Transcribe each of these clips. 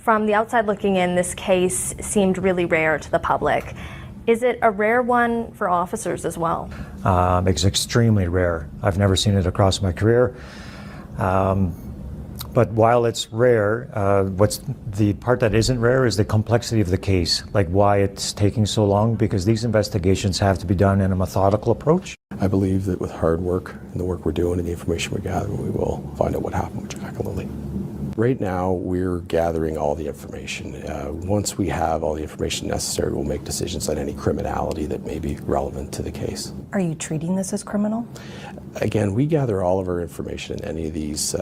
From the outside looking in, this case seemed really rare to the public. Is it a rare one for officers as well? It's extremely rare. I've never seen it across my career. But while it's rare, what's the part that isn't rare is the complexity of the case, like why it's taking so long, because these investigations have to be done in a methodical approach. I believe that with hard work and the work we're doing and the information we're gathering, we will find out what happened with Jack and Lily. Right now, we're gathering all the information. Once we have all the information necessary, we'll make decisions on any criminality that may be relevant to the case. Are you treating this as criminal? Again, we gather all of our information in any of these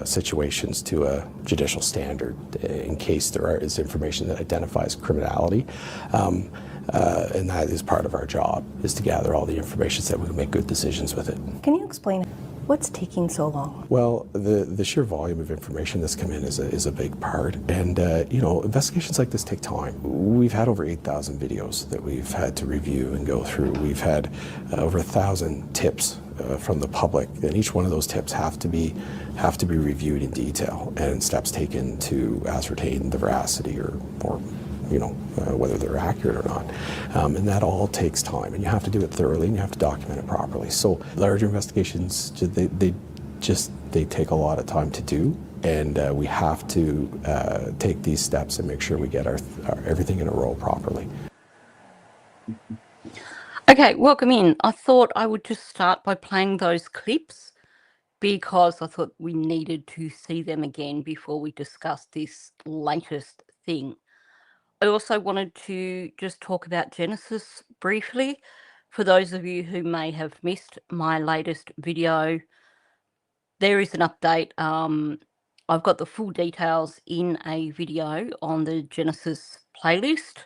situations to a judicial standard in case there is information that identifies criminality. And that is part of our job, is to gather all the information so that we can make good decisions with it. Can you explain what's taking so long? Well, the sheer volume of information that's come in is a big part. And, investigations like this take time. We've had over 8,000 videos that we've had to review and go through. We've had over 1,000 tips from the public, and each one of those tips have to be reviewed in detail and steps taken to ascertain the veracity or whether they're accurate or not. And that all takes time, and you have to do it thoroughly and you have to document it properly. So larger investigations, they take a lot of time to do, and we have to take these steps and make sure we get our everything in a row properly. Okay, welcome in. I thought I would just start by playing those clips because I thought we needed to see them again before we discuss this latest thing. I also wanted to just talk about Genesis briefly. For those of you who may have missed my latest video, there is an update. I've got the full details in a video on the Genesis playlist.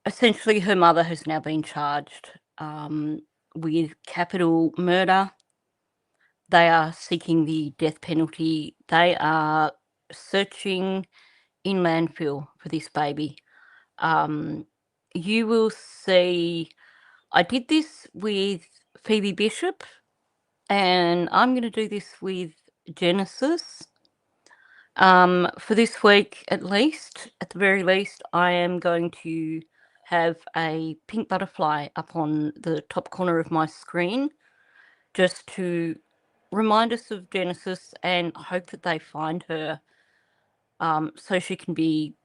Essentially, her mother has now been charged with capital murder. They are seeking the death penalty. They are searching in landfill for this baby. You will see, I did this with Phoebe Bishop, and I'm going to do this with Genesis. For this week, at the very least, I am going to have a pink butterfly up on the top corner of my screen just to remind us of Genesis and hope that they find her so she can be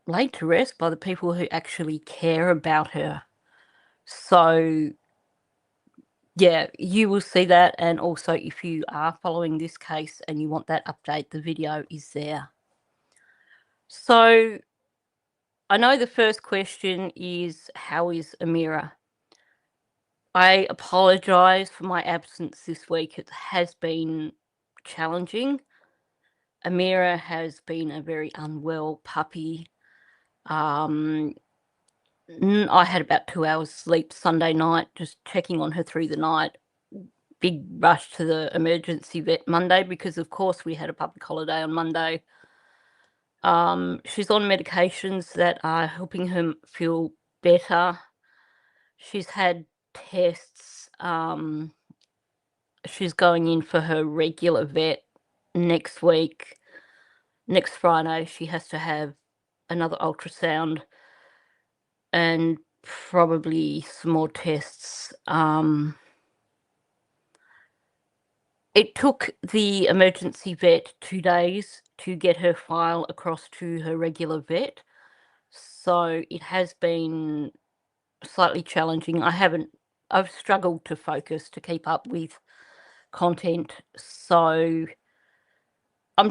laid to rest by the people who actually care about her. So, yeah, you will see that. And also, if you are following this case and you want that update, the video is there. So, I know the first question is, how is Amira? I apologise for my absence this week. It has been challenging. Amira has been a very unwell puppy. I had about 2 hours sleep Sunday night, just checking on her through the night. Big rush to the emergency vet Monday because, of course, we had a public holiday on Monday. She's on medications that are helping her feel better. She's had tests. She's going in for her regular vet next week. Next Friday, she has to have another ultrasound and probably some more tests. It took the emergency vet 2 days to get her file across to her regular vet. So it has been slightly challenging. I've struggled to focus to keep up with content. So we're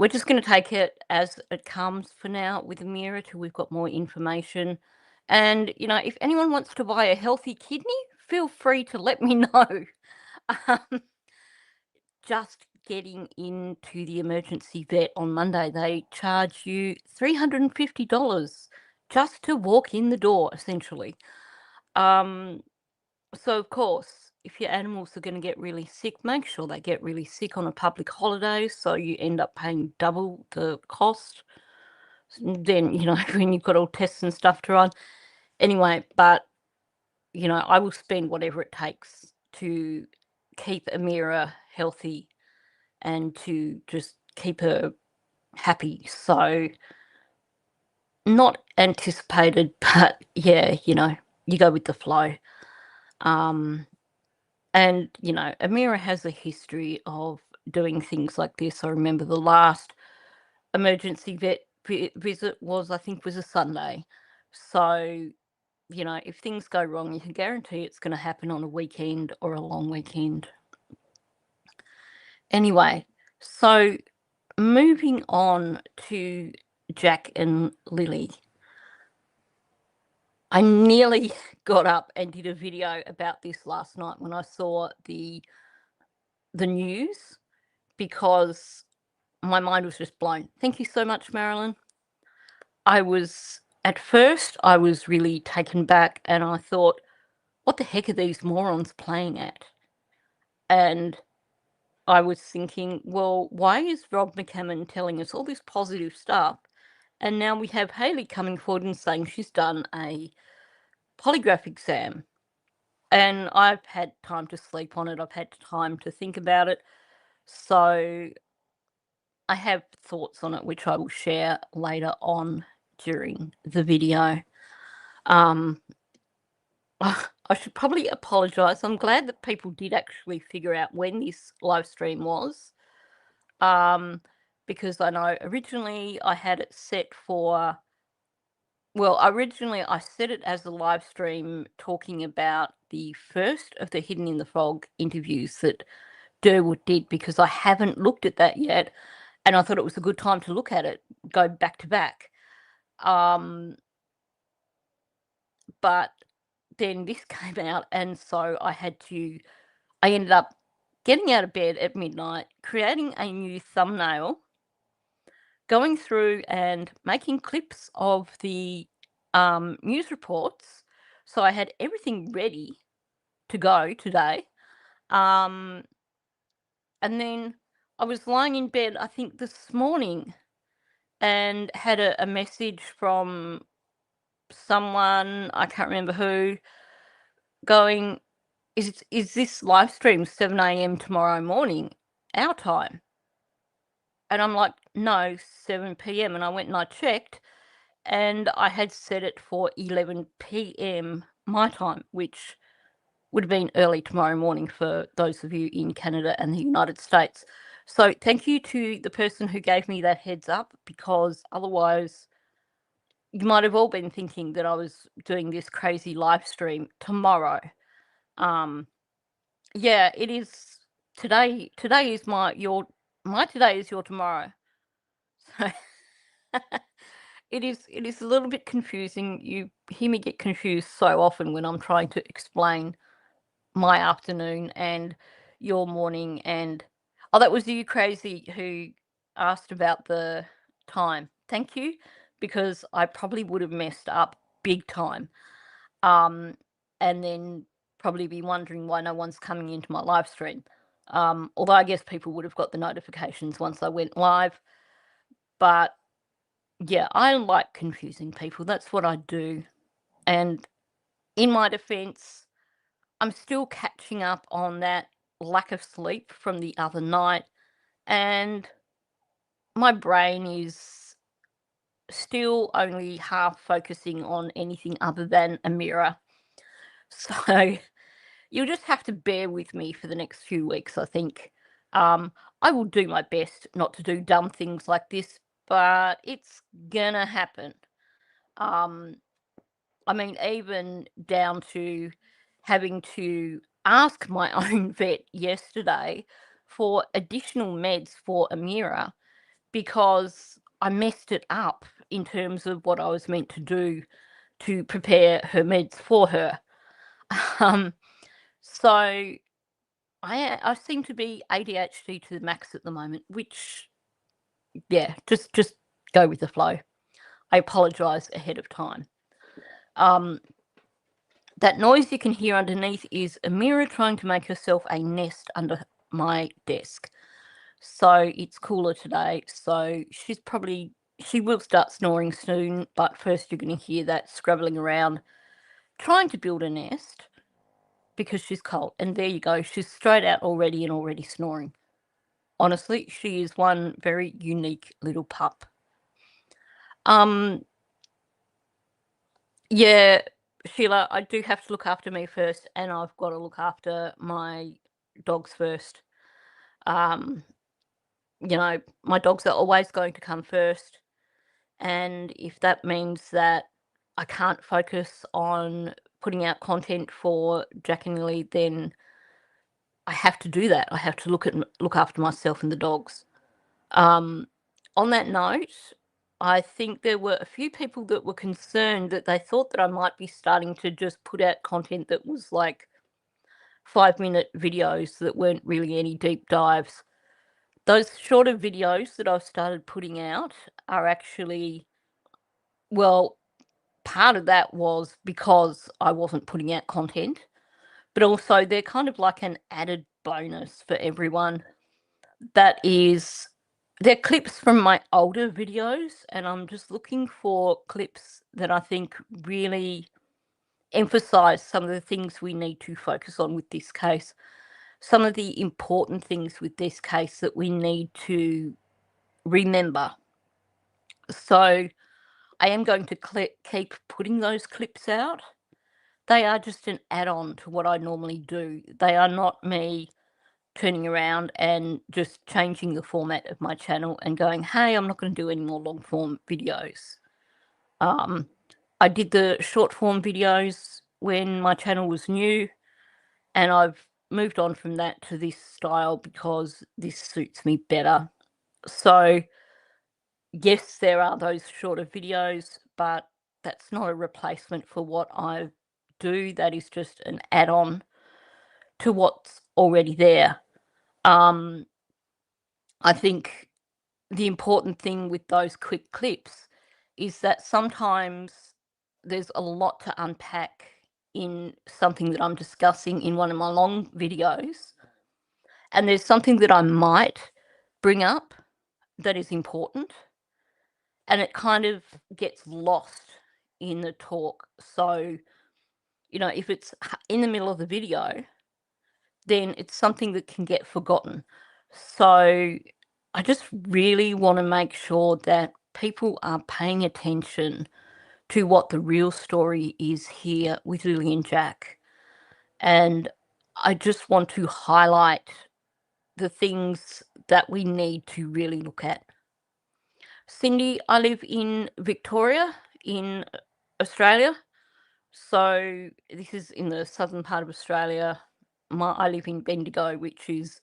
just going to take it as it comes for now with Amira till we've got more information. And, if anyone wants to buy a healthy kidney, feel free to let me know. Just getting into the emergency vet on Monday, they charge you $350 just to walk in the door, essentially. So, of course, if your animals are going to get really sick, make sure they get really sick on a public holiday so you end up paying double the cost. Then, when you've got all tests and stuff to run. Anyway, but, I will spend whatever it takes to keep Amira healthy and to just keep her happy. So not anticipated, but yeah, you go with the flow. And, Amira has a history of doing things like this. I remember the last emergency vet visit was a Sunday. So, if things go wrong, you can guarantee it's going to happen on a weekend or a long weekend. Anyway, so moving on to Jack and Lily. I nearly got up and did a video about this last night when I saw the news, because my mind was just blown. Thank you so much, Marilyn. At first, I was really taken back, and I thought, what the heck are these morons playing at? And I was thinking, well, why is Rob McCammon telling us all this positive stuff? And now we have Hayley coming forward and saying she's done a polygraph exam. And I've had time to sleep on it. I've had time to think about it. So I have thoughts on it, which I will share later on during the video. I should probably apologise. I'm glad that people did actually figure out when this live stream was, because I know originally I had it set for, originally I set it as a live stream talking about the first of the Hidden in the Fog interviews that Durwood did, because I haven't looked at that yet, and I thought it was a good time to look at it, go back to back. But then this came out, and so I ended up getting out of bed at midnight, creating a new thumbnail, going through and making clips of the news reports. So I had everything ready to go today. And then I was lying in bed, I think this morning, and had a message from someone, I can't remember who, going, is this live stream 7 a.m. tomorrow morning, our time? And I'm like, no, 7 p.m. And I went and I checked, and I had set it for 11 p.m. my time, which would have been early tomorrow morning for those of you in Canada and the United States. So thank you to the person who gave me that heads up, because otherwise you might have all been thinking that I was doing this crazy live stream tomorrow. Yeah, it is today. Today is my today is your tomorrow. So it is a little bit confusing. You hear me get confused so often when I'm trying to explain my afternoon and your morning. And oh, that was you, Crazy, who asked about the time. Thank you, because I probably would have messed up big time. And then probably be wondering why no one's coming into my live stream. Although I guess people would have got the notifications once I went live. But yeah, I like confusing people. That's what I do. And in my defense, I'm still catching up on that lack of sleep from the other night, and my brain is still only half focusing on anything other than Amira. So you'll just have to bear with me for the next few weeks, I think. I will do my best not to do dumb things like this, but it's gonna happen. I mean, even down to having to ask my own vet yesterday for additional meds for Amira, because I messed it up in terms of what I was meant to do to prepare her meds for her. So I seem to be ADHD to the max at the moment, which, yeah, just go with the flow. I apologise ahead of time. That noise you can hear underneath is Amira trying to make herself a nest under my desk. So it's cooler today, so she will start snoring soon, but first you're going to hear that scrabbling around, trying to build a nest, because she's cold. And there you go, she's straight out already and already snoring. honestly, she is one very unique little pup. Yeah, Sheila, I do have to look after me first, and I've got to look after my dogs first. Um, my dogs are always going to come first. And if that means that I can't focus on putting out content for Jack and Lily, then I have to do that. I have to look after myself and the dogs. On that note, I think there were a few people that were concerned that they thought that I might be starting to just put out content that was like 5-minute videos that weren't really any deep dives. Those shorter videos that I've started putting out are actually, well, part of that was because I wasn't putting out content, but also they're kind of like an added bonus for everyone. They're clips from my older videos, and I'm just looking for clips that I think really emphasize some of the things we need to focus on with this case, some of the important things with this case that we need to remember. So I am going to keep putting those clips out. They are just an add-on to what I normally do. They are not me turning around and just changing the format of my channel and going, hey, I'm not going to do any more long form videos. I did the short form videos when my channel was new, and I've moved on from that to this style because this suits me better. So yes, there are those shorter videos, but that's not a replacement for what I do. That is just an add-on to what's already there. I think the important thing with those quick clips is that sometimes there's a lot to unpack in something that I'm discussing in one of my long videos, and there's something that I might bring up that is important, and it kind of gets lost in the talk. So, if it's in the middle of the video, then it's something that can get forgotten. So I just really want to make sure that people are paying attention to what the real story is here with Lily and Jack. And I just want to highlight the things that we need to really look at. Cindy, I live in Victoria in Australia. So this is in the southern part of Australia. I live in Bendigo, which is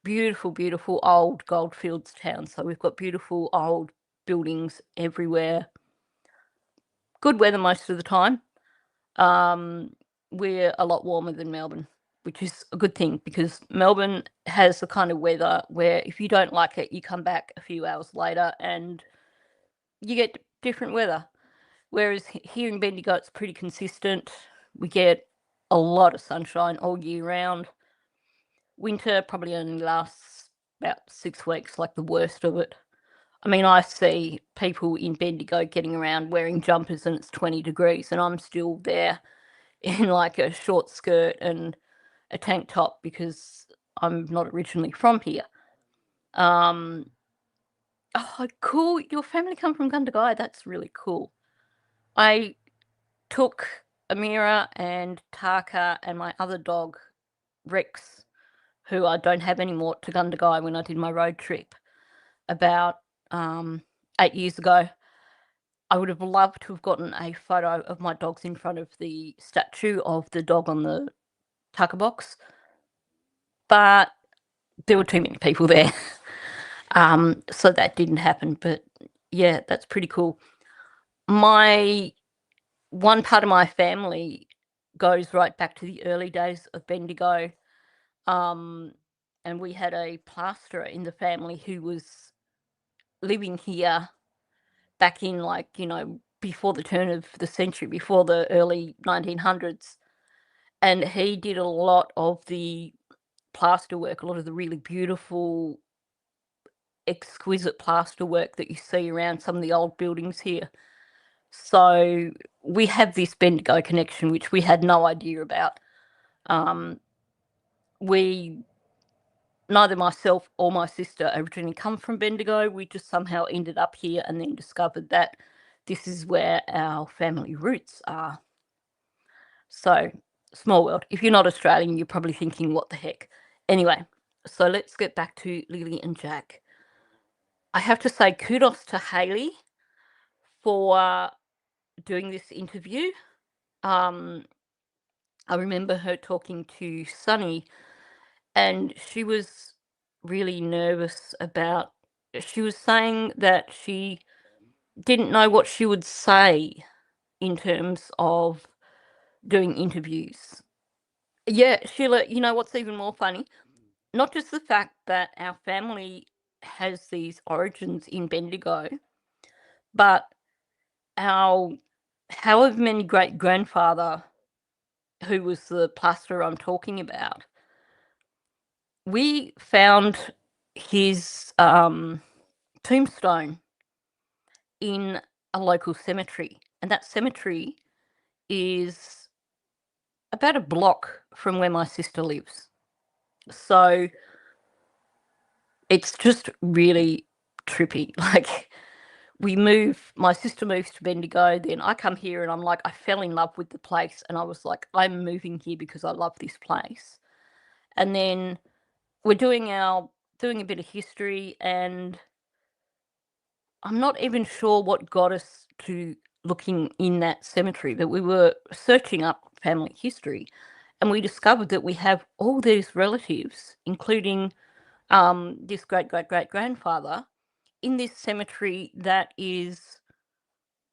beautiful, beautiful old goldfields town. So we've got beautiful old buildings everywhere. Good weather most of the time. We're a lot warmer than Melbourne, which is a good thing because Melbourne has the kind of weather where if you don't like it, you come back a few hours later and you get different weather. Whereas here in Bendigo, it's pretty consistent. We get a lot of sunshine all year round. Winter probably only lasts about 6 weeks, like the worst of it. I mean, I see people in Bendigo getting around wearing jumpers and it's 20 degrees, and I'm still there in like a short skirt and a tank top because I'm not originally from here. Oh, cool. Your family come from Gundagai. That's really cool. I took Amira and Taka and my other dog, Rex, who I don't have anymore, to Gundagai when I did my road trip about 8 years ago. I would have loved to have gotten a photo of my dogs in front of the statue of the dog on the tucker box, but there were too many people there. So that didn't happen, but yeah, that's pretty cool. One part of my family goes right back to the early days of Bendigo, and we had a plasterer in the family who was living here back in before the turn of the century, before the early 1900s. And he did a lot of the plaster work, a lot of the really beautiful, exquisite plaster work that you see around some of the old buildings here. So we have this Bendigo connection, which we had no idea about. We neither myself or my sister originally come from Bendigo. We just somehow ended up here and then discovered that this is where our family roots are. So, small world. If you're not Australian, you're probably thinking, what the heck? Anyway, so let's get back to Lily and Jack. I have to say kudos to Hayley for doing this interview. I remember her talking to Sunny, and she was really nervous about, she was saying that she didn't know what she would say in terms of doing interviews. Yeah, Sheila, you know what's even more funny? Not just the fact that our family has these origins in Bendigo, but our however many great grandfather, who was the plasterer I'm talking about, we found his tombstone in a local cemetery, and that cemetery is about a block from where my sister lives. So it's just really trippy. Like, my sister moves to Bendigo, then I come here and I'm like, I fell in love with the place, and I was like, I'm moving here because I love this place. And then we're doing a bit of history, and I'm not even sure what got us to looking in that cemetery, but we were searching up family history, and we discovered that we have all these relatives, including this great-great-great-grandfather, in this cemetery that is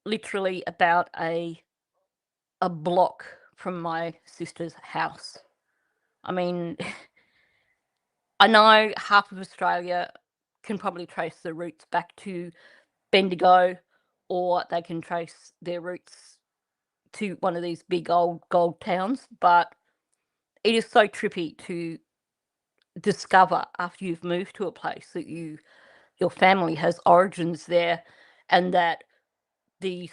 literally about a block from my sister's house. I mean, I know half of Australia can probably trace their roots back to Bendigo, or they can trace their roots to one of these big old gold towns, but it is so trippy to discover after you've moved to a place that your family has origins there, and that I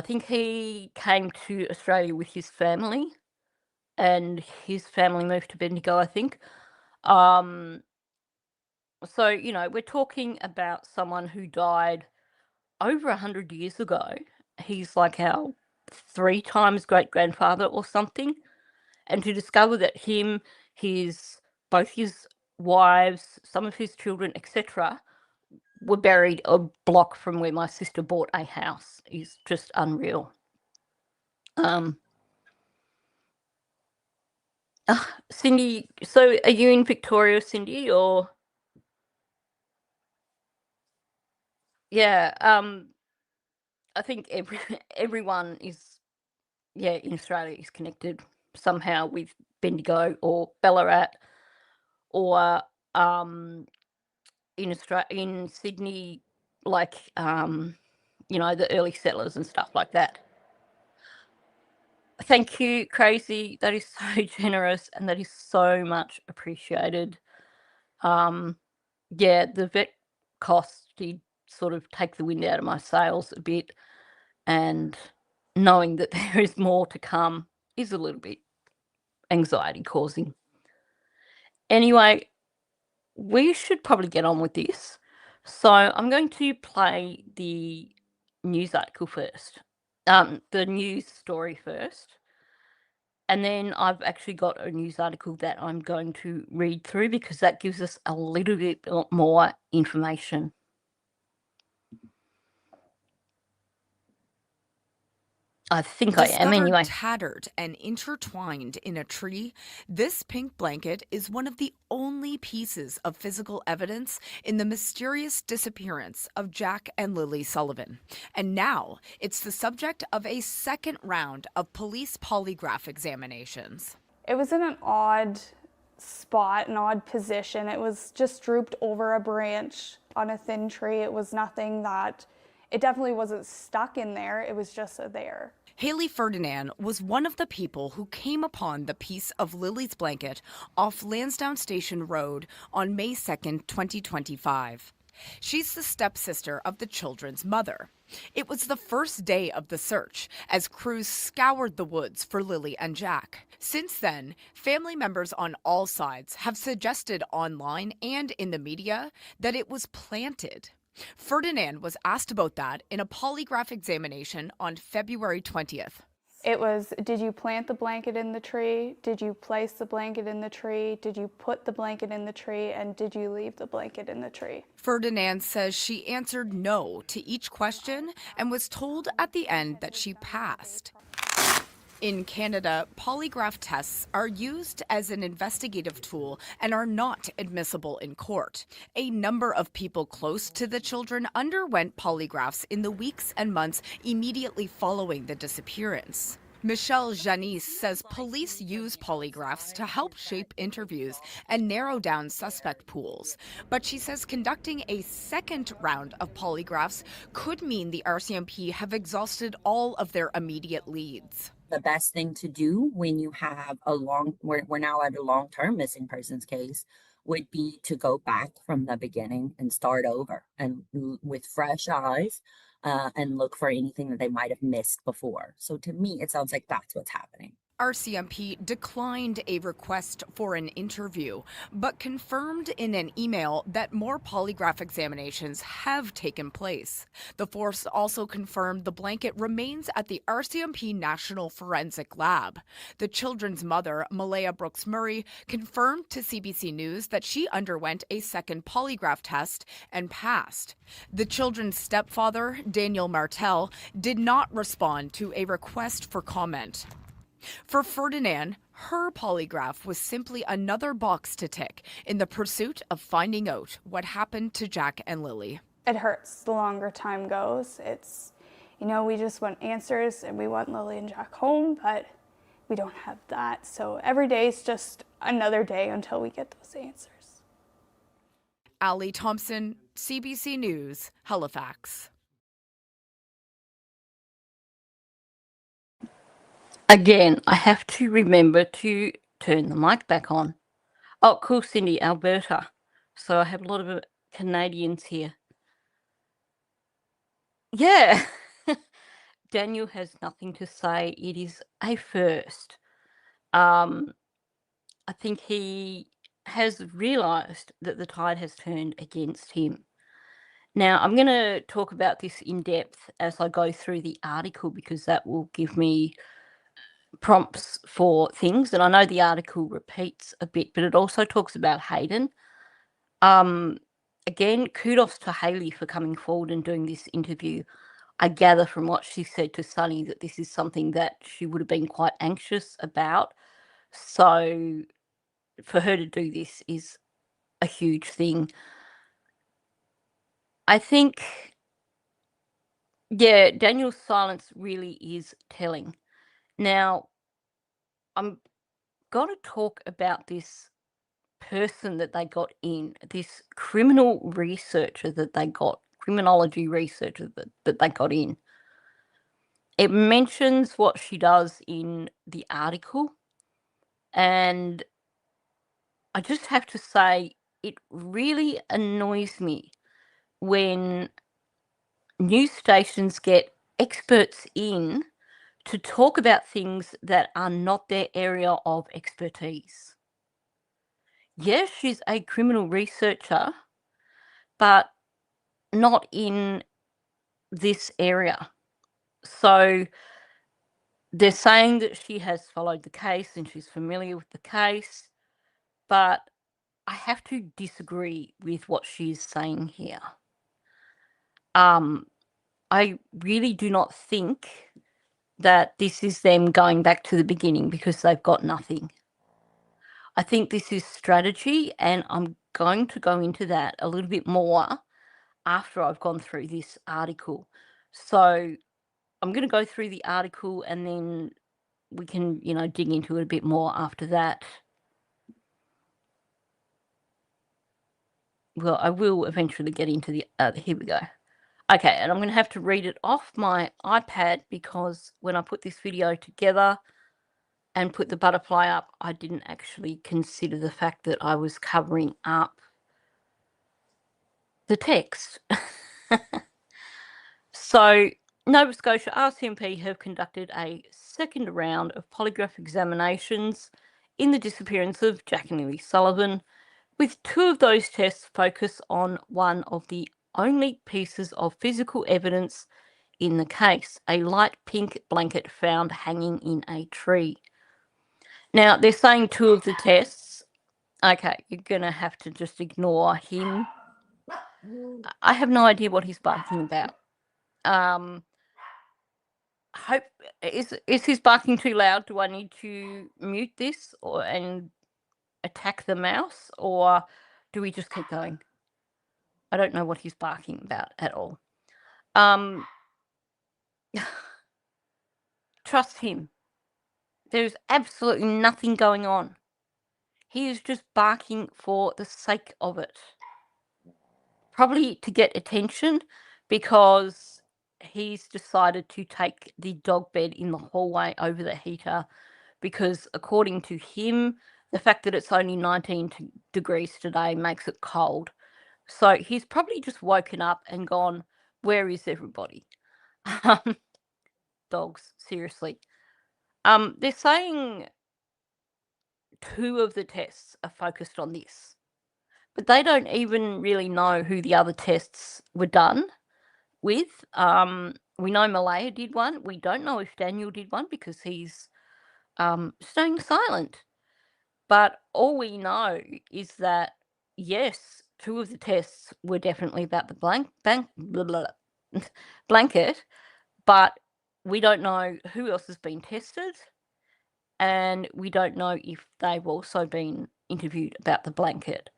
think he came to Australia with his family, and his family moved to Bendigo, I think. So, we're talking about someone who died over 100 years ago. He's like our 3 times great-grandfather or something. And to discover that both his wives, some of his children, etc., were buried a block from where my sister bought a house is just unreal. Cindy, so are you in Victoria, Cindy, or? Yeah, I think everyone is, in Australia is connected somehow with Bendigo or Ballarat, or in Sydney, like the early settlers and stuff like that. Thank you, Crazy. That is so generous, and that is so much appreciated. The vet costs did sort of take the wind out of my sails a bit, and knowing that there is more to come is a little bit anxiety causing. Anyway, we should probably get on with this. So I'm going to play the news article first, the news story first. And then I've actually got a news article that I'm going to read through, because that gives us a little bit more information. I think I am anyway. Tattered and intertwined in a tree, this pink blanket is one of the only pieces of physical evidence in the mysterious disappearance of Jack and Lily Sullivan. And now it's the subject of a second round of police polygraph examinations. It was in an odd spot, an odd position. It was just drooped over a branch on a thin tree. It was nothing that, it definitely wasn't stuck in there. It was just there. Haley Ferdinand was one of the people who came upon the piece of Lily's blanket off Lansdowne Station Road on May 2nd, 2025. She's the stepsister of the children's mother. It was the first day of the search as crews scoured the woods for Lily and Jack. Since then, family members on all sides have suggested online and in the media that it was planted. Ferdinand was asked about that in a polygraph examination on February 20th. It was, did you plant the blanket in the tree? Did you place the blanket in the tree? Did you put the blanket in the tree? And did you leave the blanket in the tree? Ferdinand says she answered no to each question and was told at the end that she passed. In Canada, polygraph tests are used as an investigative tool and are not admissible in court. A number of people close to the children underwent polygraphs in the weeks and months immediately following the disappearance. Michelle Janie says police use polygraphs to help shape interviews and narrow down suspect pools. But she says conducting a second round of polygraphs could mean the RCMP have exhausted all of their immediate leads. The best thing to do when you have we're now at a long-term missing persons case would be to go back from the beginning and start over and with fresh eyes and look for anything that they might have missed before. So to me, it sounds like that's what's happening. RCMP declined a request for an interview, but confirmed in an email that more polygraph examinations have taken place. The force also confirmed the blanket remains at the RCMP National Forensic Lab. The children's mother, Malaya Brooks Murray, confirmed to CBC News that she underwent a second polygraph test and passed. The children's stepfather, Daniel Martel, did not respond to a request for comment. For Ferdinand, her polygraph was simply another box to tick in the pursuit of finding out what happened to Jack and Lily. It hurts the longer time goes. It's, we just want answers and we want Lily and Jack home, but we don't have that. So every day is just another day until we get those answers. Ali Thompson, CBC News, Halifax. Again, I have to remember to turn the mic back on. Oh, cool, Cindy, Alberta. So I have a lot of Canadians here. Yeah. Daniel has nothing to say. It is a first. I think he has realised that the tide has turned against him. Now, I'm going to talk about this in depth as I go through the article because that will give me prompts for things. And I know the article repeats a bit, but it also talks about Hayden. Again, kudos to Hayley for coming forward and doing this interview. I gather from what she said to Sunny that this is something that she would have been quite anxious about. So for her to do this is a huge thing. I think, yeah, Daniel's silence really is telling. Now, I'm going to talk about this person that they got in, this criminal researcher that they got, criminology researcher that they got in. It mentions what she does in the article, and I just have to say it really annoys me when news stations get experts in to talk about things that are not their area of expertise. Yes, she's a criminal researcher, but not in this area. So they're saying that she has followed the case and she's familiar with the case, but I have to disagree with what she's saying here. I really do not think that this is them going back to the beginning because they've got nothing. I think this is strategy, and I'm going to go into that a little bit more after I've gone through this article. So I'm going to go through the article and then we can, dig into it a bit more after that. Well, I will eventually get into the, here we go. Okay, and I'm going to have to read it off my iPad because when I put this video together and put the butterfly up, I didn't actually consider the fact that I was covering up the text. So, Nova Scotia RCMP have conducted a second round of polygraph examinations in the disappearance of Jack and Lily Sullivan, with 2 of those tests focus on one of the only pieces of physical evidence in the case, a light pink blanket found hanging in a tree. Now, they're saying 2 of the tests. Okay, you're going to have to just ignore him. I have no idea what he's barking about. Hope is his barking too loud? Do I need to mute this and attack the mouse, or do we just keep going? I don't know what he's barking about at all. Trust him. There's absolutely nothing going on. He is just barking for the sake of it. Probably to get attention, because he's decided to take the dog bed in the hallway over the heater, because according to him, the fact that it's only 19 degrees today makes it cold. So he's probably just woken up and gone, where is everybody? Dogs, seriously. They're saying 2 of the tests are focused on this, but they don't even really know who the other tests were done with. We know Malaya did one. We don't know if Daniel did one because he's staying silent. But all we know is that, yes, 2 of the tests were definitely about the blanket, but we don't know who else has been tested, and we don't know if they've also been interviewed about the blanket.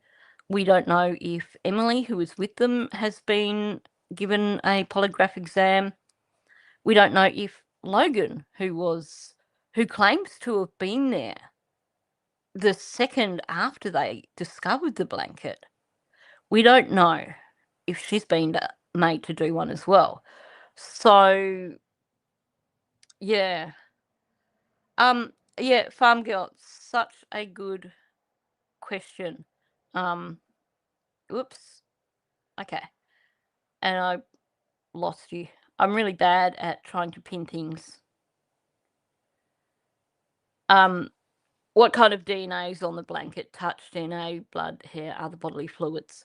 We don't know if Emily, who was with them, has been given a polygraph exam. We don't know if Logan, who claims to have been there the second after they discovered the blanket, we don't know if she's been made to do one as well. So, yeah. Yeah, Farm Girl, such a good question. Oops. Okay. And I lost you. I'm really bad at trying to pin things. What kind of DNA is on the blanket? Touch, DNA, blood, hair, other bodily fluids.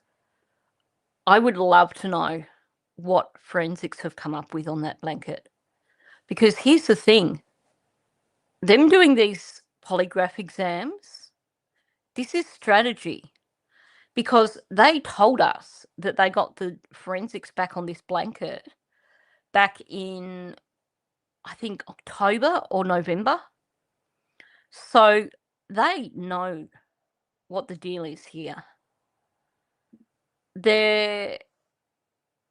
I would love to know what forensics have come up with on that blanket. Because here's the thing. Them doing these polygraph exams, this is strategy. Because they told us that they got the forensics back on this blanket back in, I think, October or November. So they know what the deal is here. They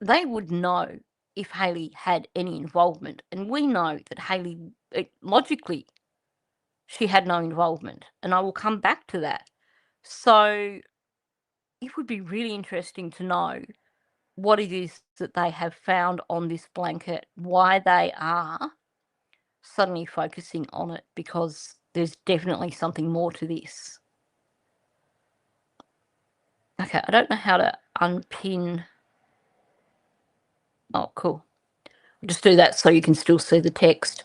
would know if Hayley had any involvement, and we know that Hayley, logically, she had no involvement, and I will come back to that. So it would be really interesting to know what it is that they have found on this blanket, why they are suddenly focusing on it, because there's definitely something more to this. Okay, I don't know how to unpin. Oh, cool. I'll just do that so you can still see the text.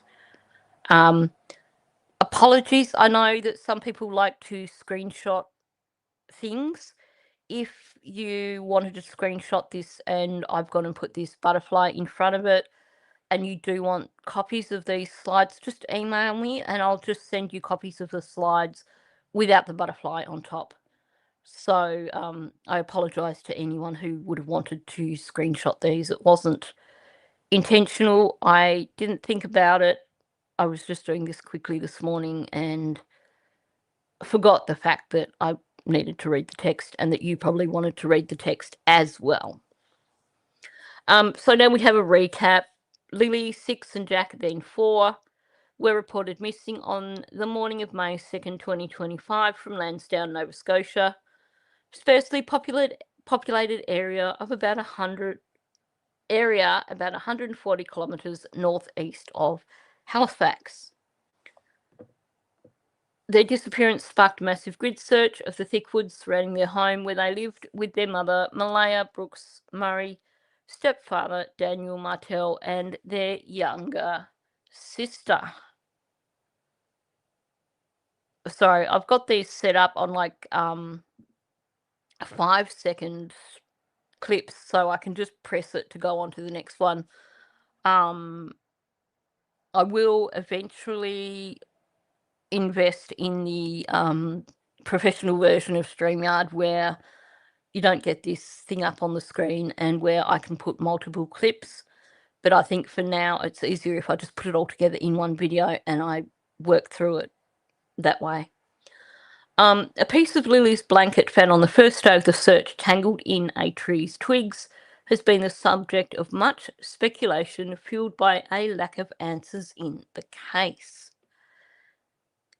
Apologies. I know that some people like to screenshot things. If you wanted to screenshot this and I've gone and put this butterfly in front of it, and you do want copies of these slides, just email me and I'll just send you copies of the slides without the butterfly on top. So I apologise to anyone who would have wanted to screenshot these. It wasn't intentional. I didn't think about it. I was just doing this quickly this morning and forgot the fact that I needed to read the text and that you probably wanted to read the text as well. So now we have a recap. Lily, 6, and Jack, then 4, were reported missing on the morning of May 2nd, 2025 from Lansdowne, Nova Scotia. Sparsely populated area of about 140 kilometres northeast of Halifax. Their disappearance sparked a massive grid search of the thick woods surrounding their home where they lived with their mother, Malaya Brooks Murray, stepfather, Daniel Martell, and their younger sister. Sorry, I've got these set up on like 5-second clips, so I can just press it to go on to the next one. I will eventually invest in the professional version of StreamYard where you don't get this thing up on the screen and where I can put multiple clips. But I think for now it's easier if I just put it all together in one video and I work through it that way. A piece of Lily's blanket found on the first day of the search, tangled in a tree's twigs, has been the subject of much speculation fueled by a lack of answers in the case.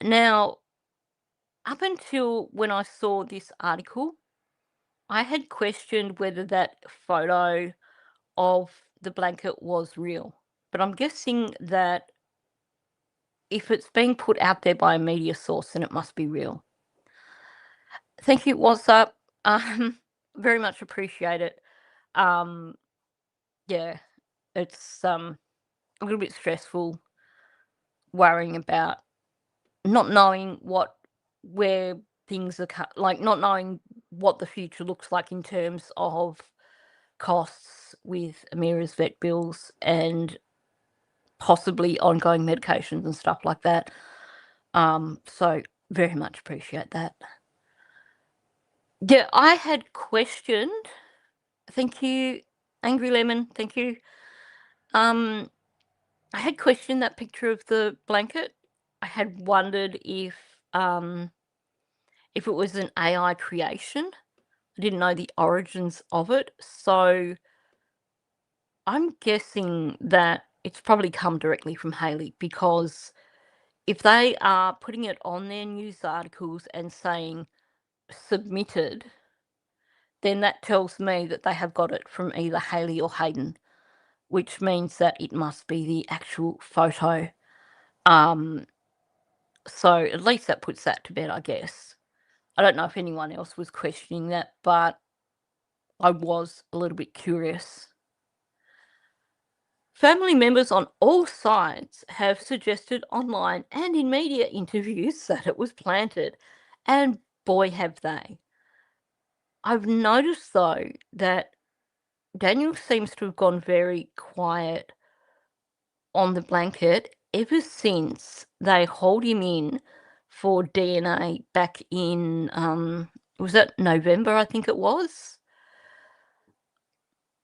Now, up until when I saw this article, I had questioned whether that photo of the blanket was real. But I'm guessing that if it's being put out there by a media source, then it must be real. Thank you, WhatsApp. Very much appreciate it. Yeah, it's a little bit stressful worrying about not knowing where things are like not knowing what the future looks like in terms of costs with Amira's vet bills and possibly ongoing medications and stuff like that. So very much appreciate that. Yeah, I had questioned. Thank you, Angry Lemon. Thank you. I had questioned that picture of the blanket. I had wondered if it was an AI creation. I didn't know the origins of it, so I'm guessing that it's probably come directly from Hayley, because if they are putting it on their news articles and saying submitted, then that tells me that they have got it from either Hayley or Hayden, which means that it must be the actual photo. So at least that puts that to bed, I guess. I don't know if anyone else was questioning that, but I was a little bit curious. Family members on all sides have suggested online and in media interviews that it was planted, and boy have they. I've noticed though that Daniel seems to have gone very quiet on the blanket ever since they hauled him in for DNA back in was that November, I think it was?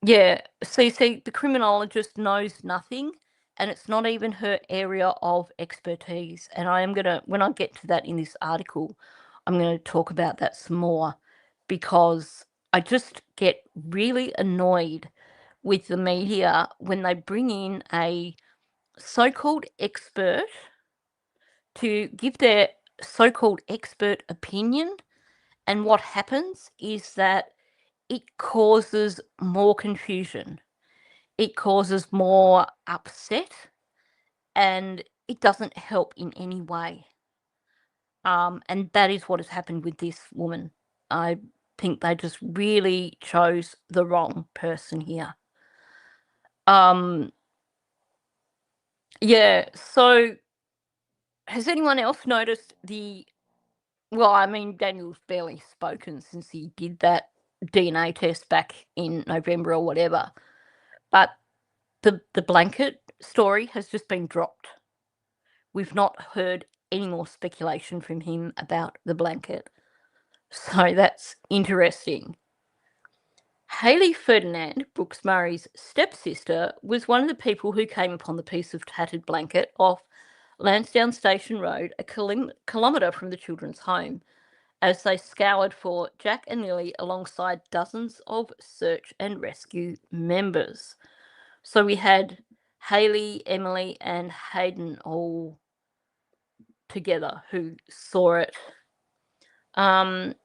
Yeah, see, the criminologist knows nothing, and it's not even her area of expertise. And I am gonna, when I get to that in this article, I'm gonna talk about that some more, because I just get really annoyed with the media when they bring in a so-called expert to give their so-called expert opinion, and what happens is that it causes more confusion. It causes more upset, and it doesn't help in any way. And that is what has happened with this woman. I think they just really chose the wrong person here. Yeah, so has anyone else noticed well, I mean, Daniel's barely spoken since he did that DNA test back in November or whatever, but the blanket story has just been dropped. We've not heard any more speculation from him about the blanket. So that's interesting. Hayley Ferdinand, Brooks Murray's stepsister, was one of the people who came upon the piece of tattered blanket off Lansdowne Station Road, a kilometre from the children's home, as they scoured for Jack and Lily alongside dozens of search and rescue members. So we had Hayley, Emily, and Hayden all together who saw it. And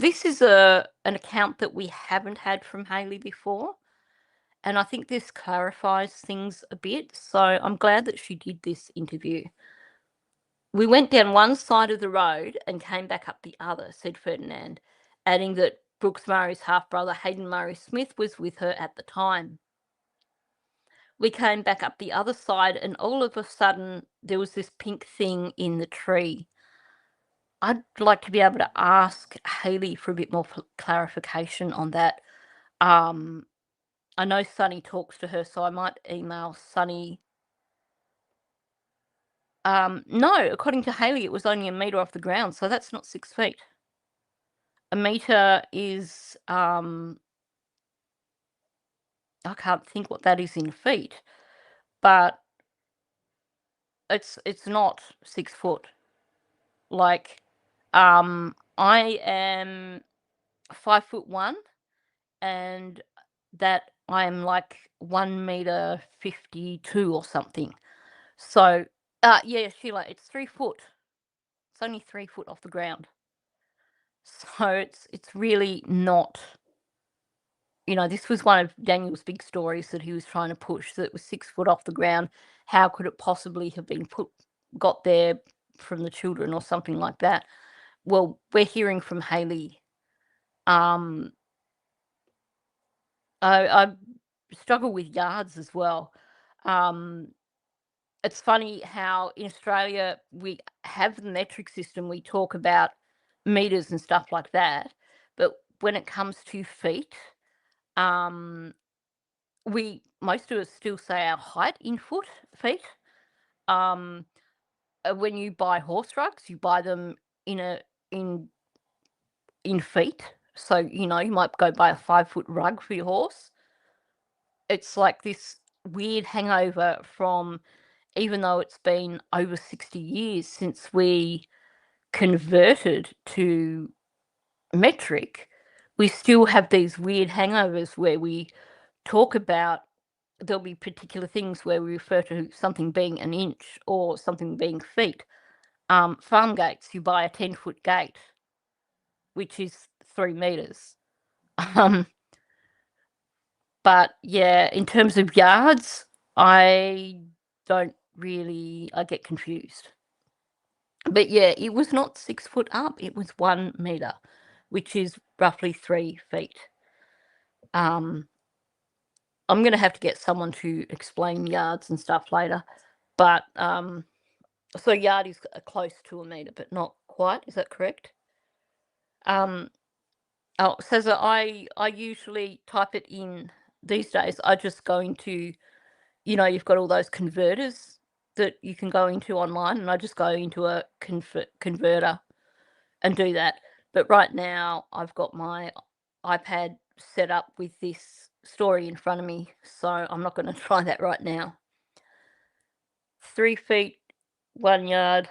this is an account that we haven't had from Hayley before, and I think this clarifies things a bit, so I'm glad that she did this interview. We went down one side of the road and came back up the other, said Ferdinand, adding that Brooks Murray's half-brother Hayden Murray Smith was with her at the time. We came back up the other side and all of a sudden there was this pink thing in the tree. I'd like to be able to ask Hayley for a bit more clarification on that. I know Sunny talks to her, so I might email Sunny. No, according to Hayley, it was only a metre off the ground, so that's not 6 feet. A metre is, I can't think what that is in feet, but it's not 6 foot. Like, I am 5'1", and that I'm like 1 metre 52 or something. So, yeah, Sheila, it's 3 foot. It's only 3 foot off the ground. So it's really not. This was one of Daniel's big stories that he was trying to push, that it was 6 foot off the ground. How could it possibly have been got there from the children or something like that? Well, we're hearing from Hayley. I struggle with yards as well. It's funny how in Australia we have the metric system. We talk about meters and stuff like that, but when it comes to feet, most of us still say our height in feet. When you buy horse rugs, you buy them in feet. So you might go buy a 5-foot rug for your horse. It's like this weird hangover from, even though it's been over 60 years since we converted to metric, we still have these weird hangovers where we talk about, there'll be particular things where we refer to something being an inch or something being feet. Farm gates, you buy a 10-foot gate, which is 3 meters. But yeah, in terms of yards, I get confused. But yeah, it was not 6 foot up, it was 1 meter, which is roughly 3 feet. I'm going to have to get someone to explain yards and stuff later. But so yard is close to a meter, but not quite. Is that correct? Says that I usually type it in these days. I just go into, you've got all those converters that you can go into online, and I just go into a converter and do that. But right now I've got my iPad set up with this story in front of me, so I'm not going to try that right now. 3 feet, 1 yard.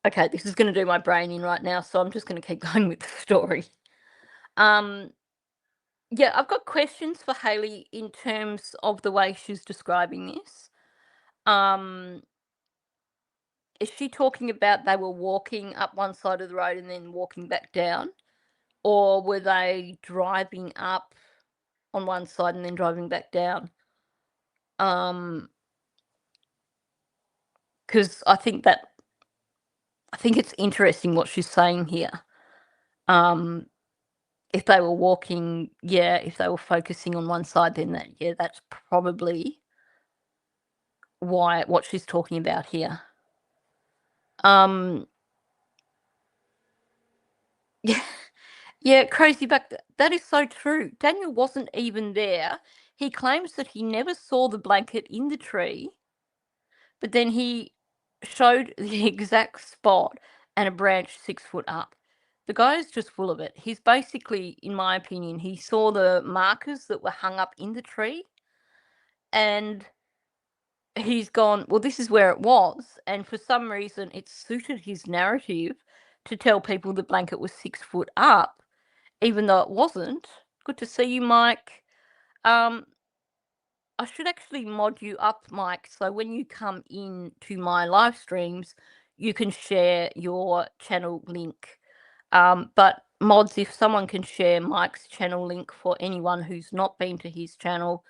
Okay, this is going to do my brain in right now, so I'm just going to keep going with the story. Yeah, I've got questions for Hayley in terms of the way she's describing this. Is she talking about they were walking up one side of the road and then walking back down? Or were they driving up on one side and then driving back down? Because I think it's interesting what she's saying here. If they were walking, if they were focusing on one side, then that's probably what she's talking about here. Yeah, crazy, but that is so true. Daniel wasn't even there. He claims that he never saw the blanket in the tree, but then he showed the exact spot and a branch 6 foot up. The guy is just full of it. He's basically, in my opinion, he saw the markers that were hung up in the tree, and he's gone, well, this is where it was, and for some reason it suited his narrative to tell people the blanket was 6 foot up, even though it wasn't. Good to see you, Mike. I should actually mod you up, Mike, so when you come in to my live streams, you can share your channel link. But mods, if someone can share Mike's channel link for anyone who's not been to his channel,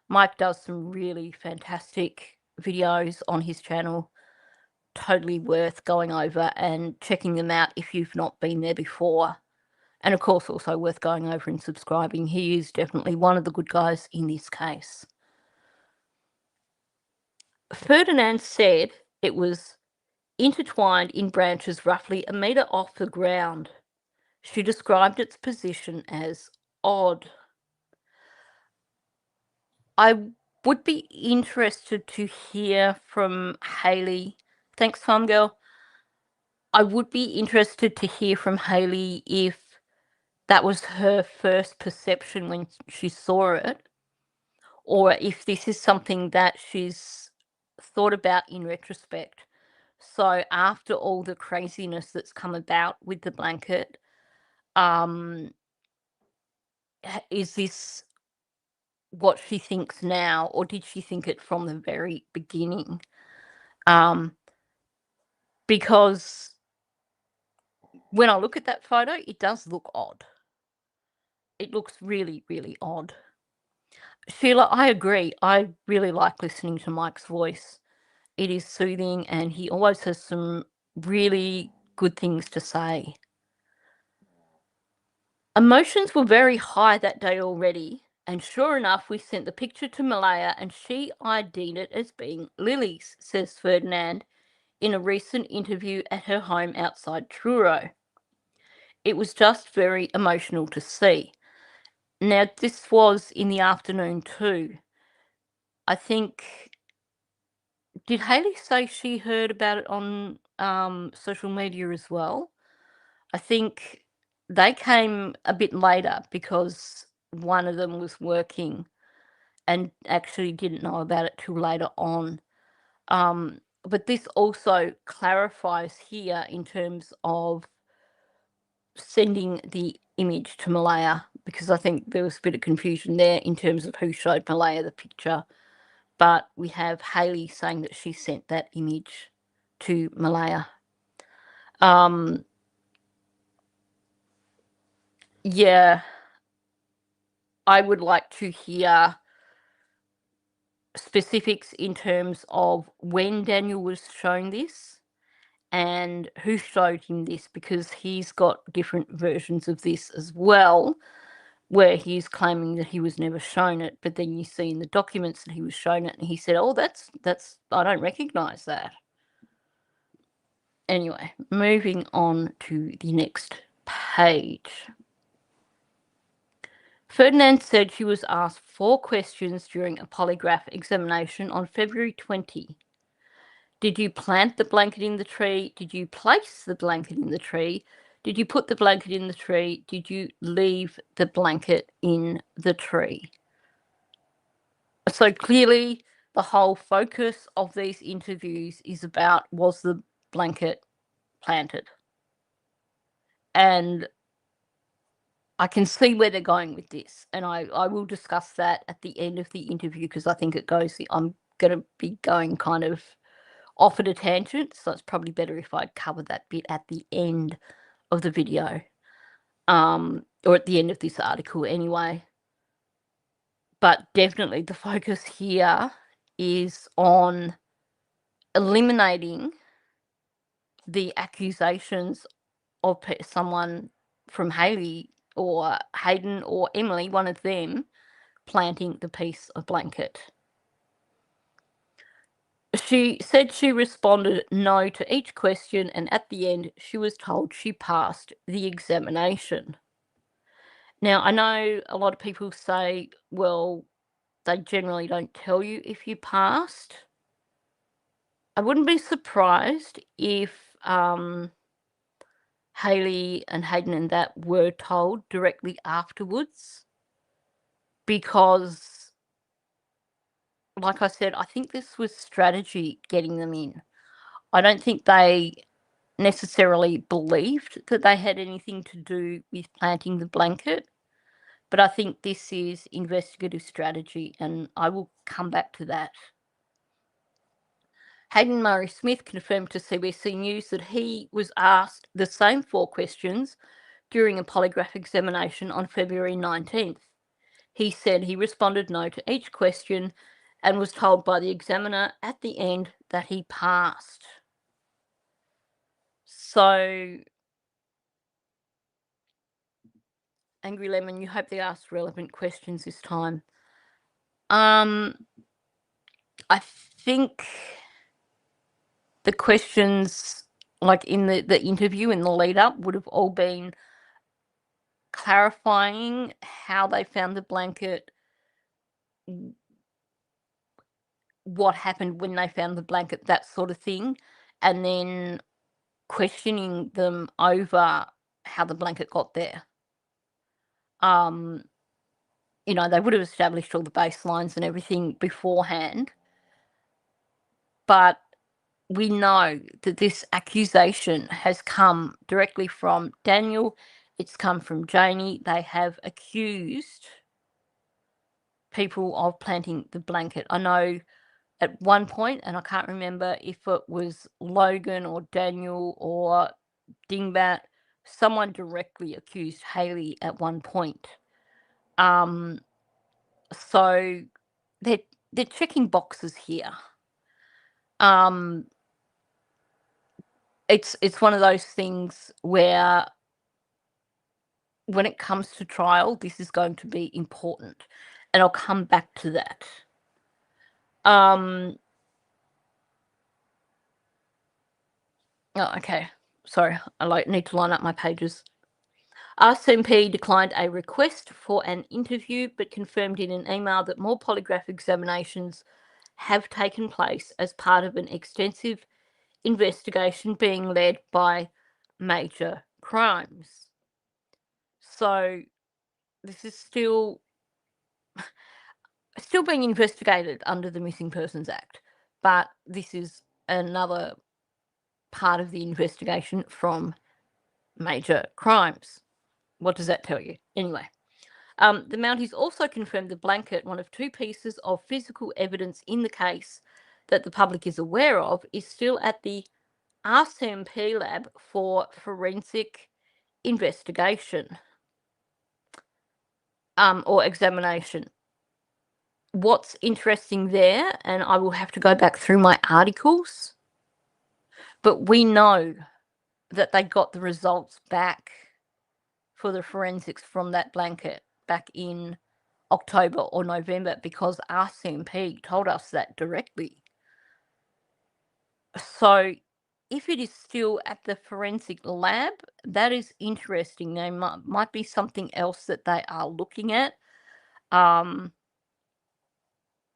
Mike does some really fantastic videos on his channel. totally worth going over and checking them out if you've not been there before. And of course, also worth going over and subscribing. He is definitely one of the good guys in this case. Ferdinand said it was intertwined in branches roughly a metre off the ground. She described its position as odd. I would be interested to hear from Hayley. Thanks, Farm Girl. I would be interested to hear from Hayley if that was her first perception when she saw it, or if this is something that she's thought about in retrospect. So after all the craziness that's come about with the blanket, is this what she thinks now, or did she think it from the very beginning? Because when I look at that photo, it does look odd. It looks really, really odd. Sheila, I agree. I really like listening to Mike's voice. It is soothing, and he always has some really good things to say. Emotions were very high that day already, and sure enough, we sent the picture to Malaya, and she ID'd it as being Lily's, says Ferdinand in a recent interview at her home outside Truro. It was just very emotional to see. Now, this was in the afternoon too. I think, did Hayley say she heard about it on social media as well? I think they came a bit later because one of them was working and actually didn't know about it till later on. But this also clarifies here in terms of sending the image to Malaya, because I think there was a bit of confusion there in terms of who showed Malaya the picture. But we have Hayley saying that she sent that image to Malaya. Yeah, I would like to hear specifics in terms of when Daniel was shown this and who showed him this, because he's got different versions of this as well, where he's claiming that he was never shown it, but then you see in the documents that he was shown it, and he said, "Oh, that's I don't recognise that." Anyway, moving on to the next page. Ferdinand said she was asked 4 questions during a polygraph examination on February 20. Did you plant the blanket in the tree? Did you place the blanket in the tree? Did you put the blanket in the tree? Did you leave the blanket in the tree? So clearly, the whole focus of these interviews is about, was the blanket planted? And I can see where they're going with this, and I will discuss that at the end of the interview, because I think it goes, I'm going to be going kind of off at a tangent, so it's probably better if I cover that bit at the end of the video, or at the end of this article anyway. But definitely the focus here is on eliminating the accusations of someone from Hayley or Hayden or Emily, one of them, planting the piece of blanket. She said she responded no to each question, and at the end she was told she passed the examination. Now, I know a lot of people say, well, they generally don't tell you if you passed. I wouldn't be surprised if Hayley and Hayden and that were told directly afterwards, because, like I said, I think this was strategy getting them in. I don't think they necessarily believed that they had anything to do with planting the blanket, but I think this is investigative strategy, and I will come back to that. Hayden Murray Smith confirmed to CBC News that he was asked the same 4 questions during a polygraph examination on February 19th. He said he responded no to each question and was told by the examiner at the end that he passed. So, Angry Lemon, you hope they asked relevant questions this time. I think the questions, like in the interview, in the lead up, would have all been clarifying how they found the blanket, what happened when they found the blanket, that sort of thing, and then questioning them over how the blanket got there. They would have established all the baselines and everything beforehand, but we know that this accusation has come directly from Daniel. It's come from Janie. They have accused people of planting the blanket. I know at one point, and I can't remember if it was Logan or Daniel or Dingbat, someone directly accused Hayley at one point. So they're checking boxes here. It's one of those things where when it comes to trial, this is going to be important, and I'll come back to that. Oh, okay. Sorry, I need to line up my pages. RCMP declined a request for an interview, but confirmed in an email that more polygraph examinations have taken place as part of an extensive investigation being led by Major Crimes. So this is still being investigated under the Missing Persons Act, but this is another part of the investigation from Major Crimes. What does that tell you? Anyway, the Mounties also confirmed the blanket, one of two pieces of physical evidence in the case that the public is aware of, is still at the RCMP lab for forensic investigation or examination. What's interesting there, and I will have to go back through my articles, but we know that they got the results back for the forensics from that blanket back in October or November because RCMP told us that directly. So if it is still at the forensic lab, that is interesting. There might be something else that they are looking at.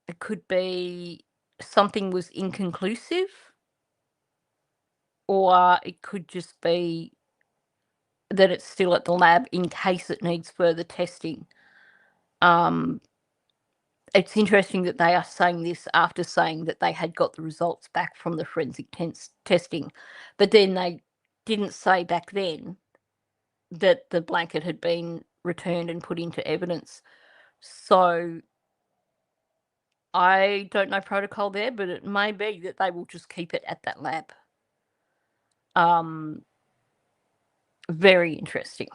It could be something was inconclusive, or it could just be that it's still at the lab in case it needs further testing. It's interesting that they are saying this after saying that they had got the results back from the forensic testing, but then they didn't say back then that the blanket had been returned and put into evidence. So I don't know protocol there, but it may be that they will just keep it at that lab. Very interesting.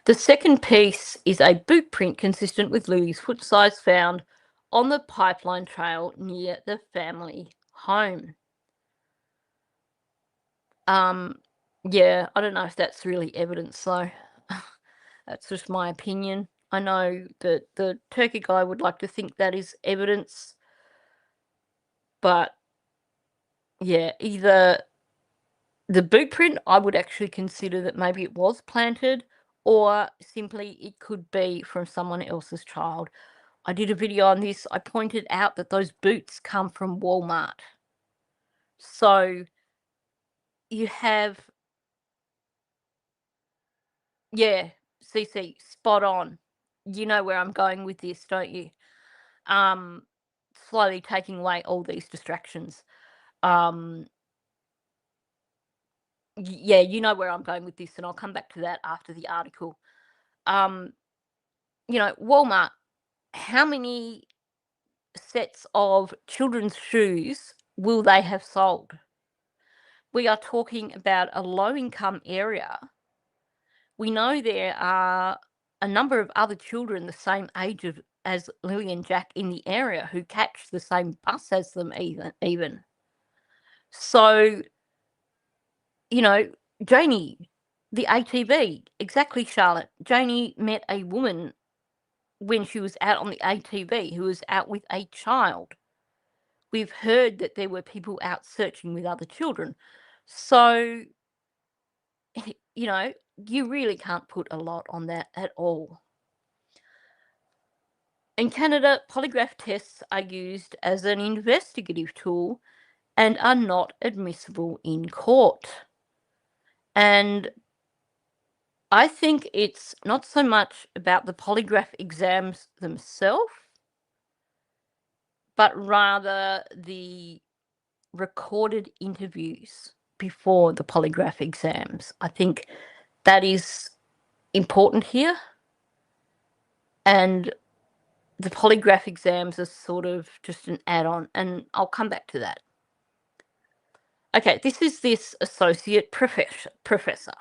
The second piece is a boot print consistent with Lily's foot size found on the pipeline trail near the family home. Yeah, I don't know if that's really evidence though. That's just my opinion. I know that the turkey guy would like to think that is evidence, but yeah, either the boot print, I would actually consider that maybe it was planted, or simply it could be from someone else's child. I did a video on this. I pointed out that those boots come from Walmart. So you have, yeah, CC, spot on. You know where I'm going with this, don't you? Slowly taking away all these distractions. Yeah, you know where I'm going with this, and I'll come back to that after the article. Walmart, how many sets of children's shoes will they have sold? We are talking about a low-income area. We know there are a number of other children the same age as Lily and Jack in the area who catch the same bus as them even. So Janie, the ATV, exactly, Charlotte. Janie met a woman when she was out on the ATV who was out with a child. We've heard that there were people out searching with other children. So, you really can't put a lot on that at all. In Canada, polygraph tests are used as an investigative tool and are not admissible in court. And I think it's not so much about the polygraph exams themselves, but rather the recorded interviews before the polygraph exams. I think that is important here. And the polygraph exams are sort of just an add-on, and I'll come back to that. Okay, this associate professor.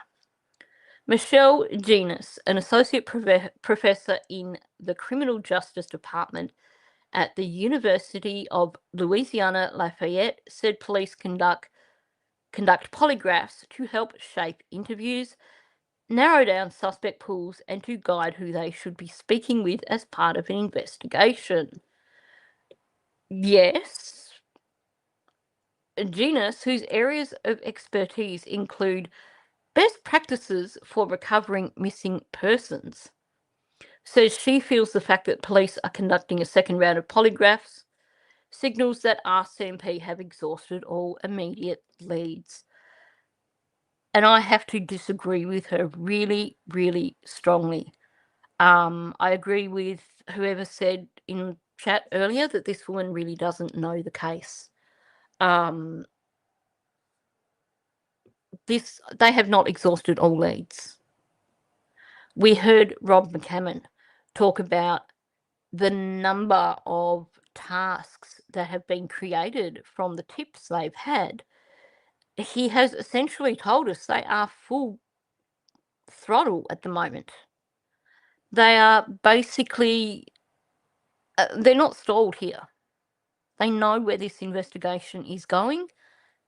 Michelle Genus, an associate professor in the Criminal Justice Department at the University of Louisiana Lafayette, said police conduct polygraphs to help shape interviews, narrow down suspect pools, and to guide who they should be speaking with as part of an investigation. Yes. Genus, whose areas of expertise include best practices for recovering missing persons, says she feels the fact that police are conducting a second round of polygraphs signals that RCMP have exhausted all immediate leads. And I have to disagree with her really, really strongly. I agree with whoever said in chat earlier that this woman really doesn't know the case. They have not exhausted all leads. We heard Rob McCammon talk about the number of tasks that have been created from the tips they've had. He has essentially told us they are full throttle at the moment. They are basically, they're not stalled here. They know where this investigation is going.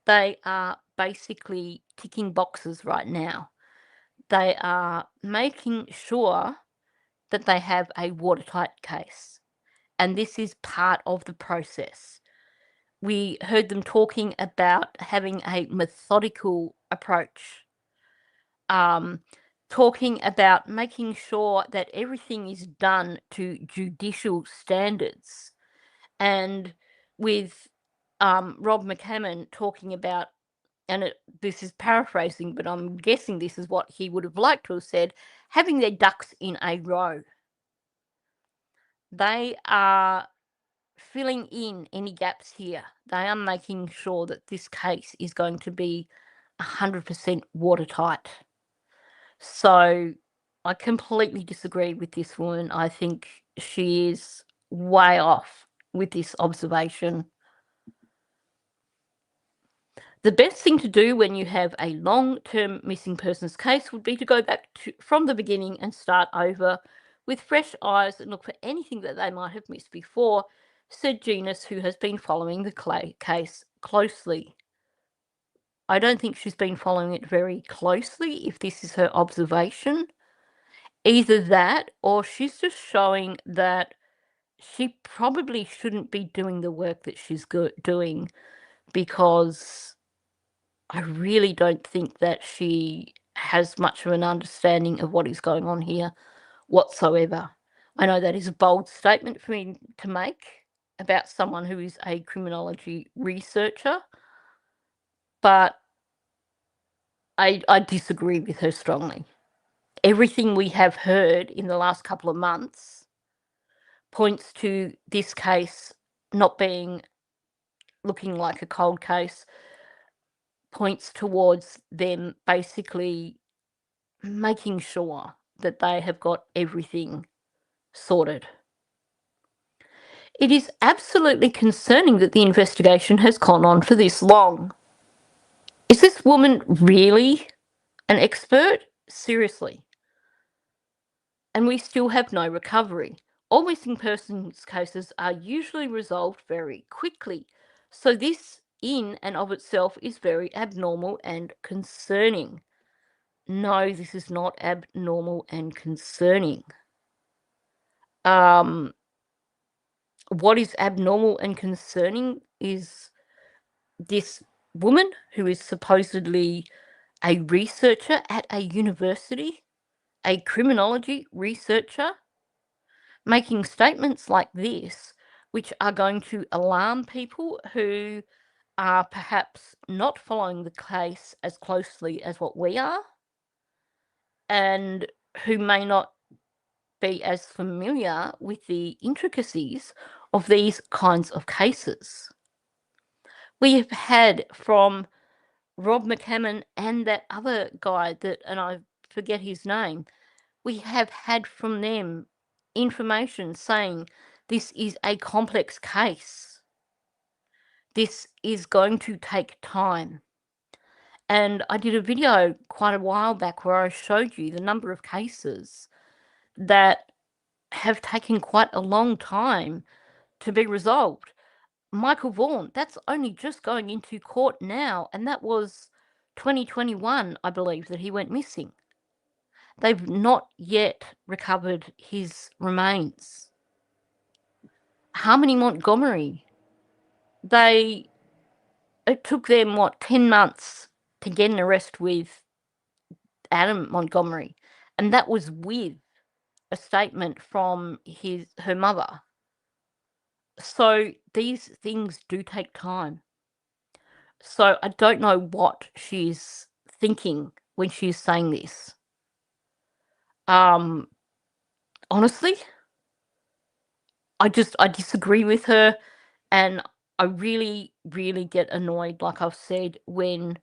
They are basically ticking boxes right now. They are making sure that they have a watertight case. And this is part of the process. We heard them talking about having a methodical approach, talking about making sure that everything is done to judicial standards. And with Rob McCammon talking about, and this is paraphrasing, but I'm guessing this is what he would have liked to have said, having their ducks in a row. They are filling in any gaps here. They are making sure that this case is going to be 100% watertight. So I completely disagree with this woman. I think she is way off with this observation. The best thing to do when you have a long-term missing persons case would be to go back from the beginning and start over with fresh eyes and look for anything that they might have missed before, said Genus, who has been following the case closely. I don't think she's been following it very closely, if this is her observation. Either that, or she's just showing that she probably shouldn't be doing the work that she's doing, because I really don't think that she has much of an understanding of what is going on here whatsoever. I know that is a bold statement for me to make about someone who is a criminology researcher, but I disagree with her strongly. Everything we have heard in the last couple of months points to this case not looking like a cold case, points towards them basically making sure that they have got everything sorted. It is absolutely concerning that the investigation has gone on for this long. Is this woman really an expert? Seriously. And we still have no recovery. All missing persons cases are usually resolved very quickly. So this in and of itself is very abnormal and concerning. No, this is not abnormal and concerning. What is abnormal and concerning is this woman who is supposedly a researcher at a university, a criminology researcher, making statements like this, which are going to alarm people who are perhaps not following the case as closely as what we are, and who may not be as familiar with the intricacies of these kinds of cases. We have had from Rob McCammon and that other guy and I forget his name, we have had from them information saying this is a complex case. This is going to take time. And I did a video quite a while back where I showed you the number of cases that have taken quite a long time to be resolved. Michael Vaughan, that's only just going into court now, and that was 2021, I believe, that he went missing. They've not yet recovered his remains. Harmony Montgomery, it took them, 10 months to get an arrest with Adam Montgomery, and that was with a statement from her mother. So these things do take time. So I don't know what she's thinking when she's saying this. Honestly, I disagree with her, and I really, really get annoyed, like I've said, when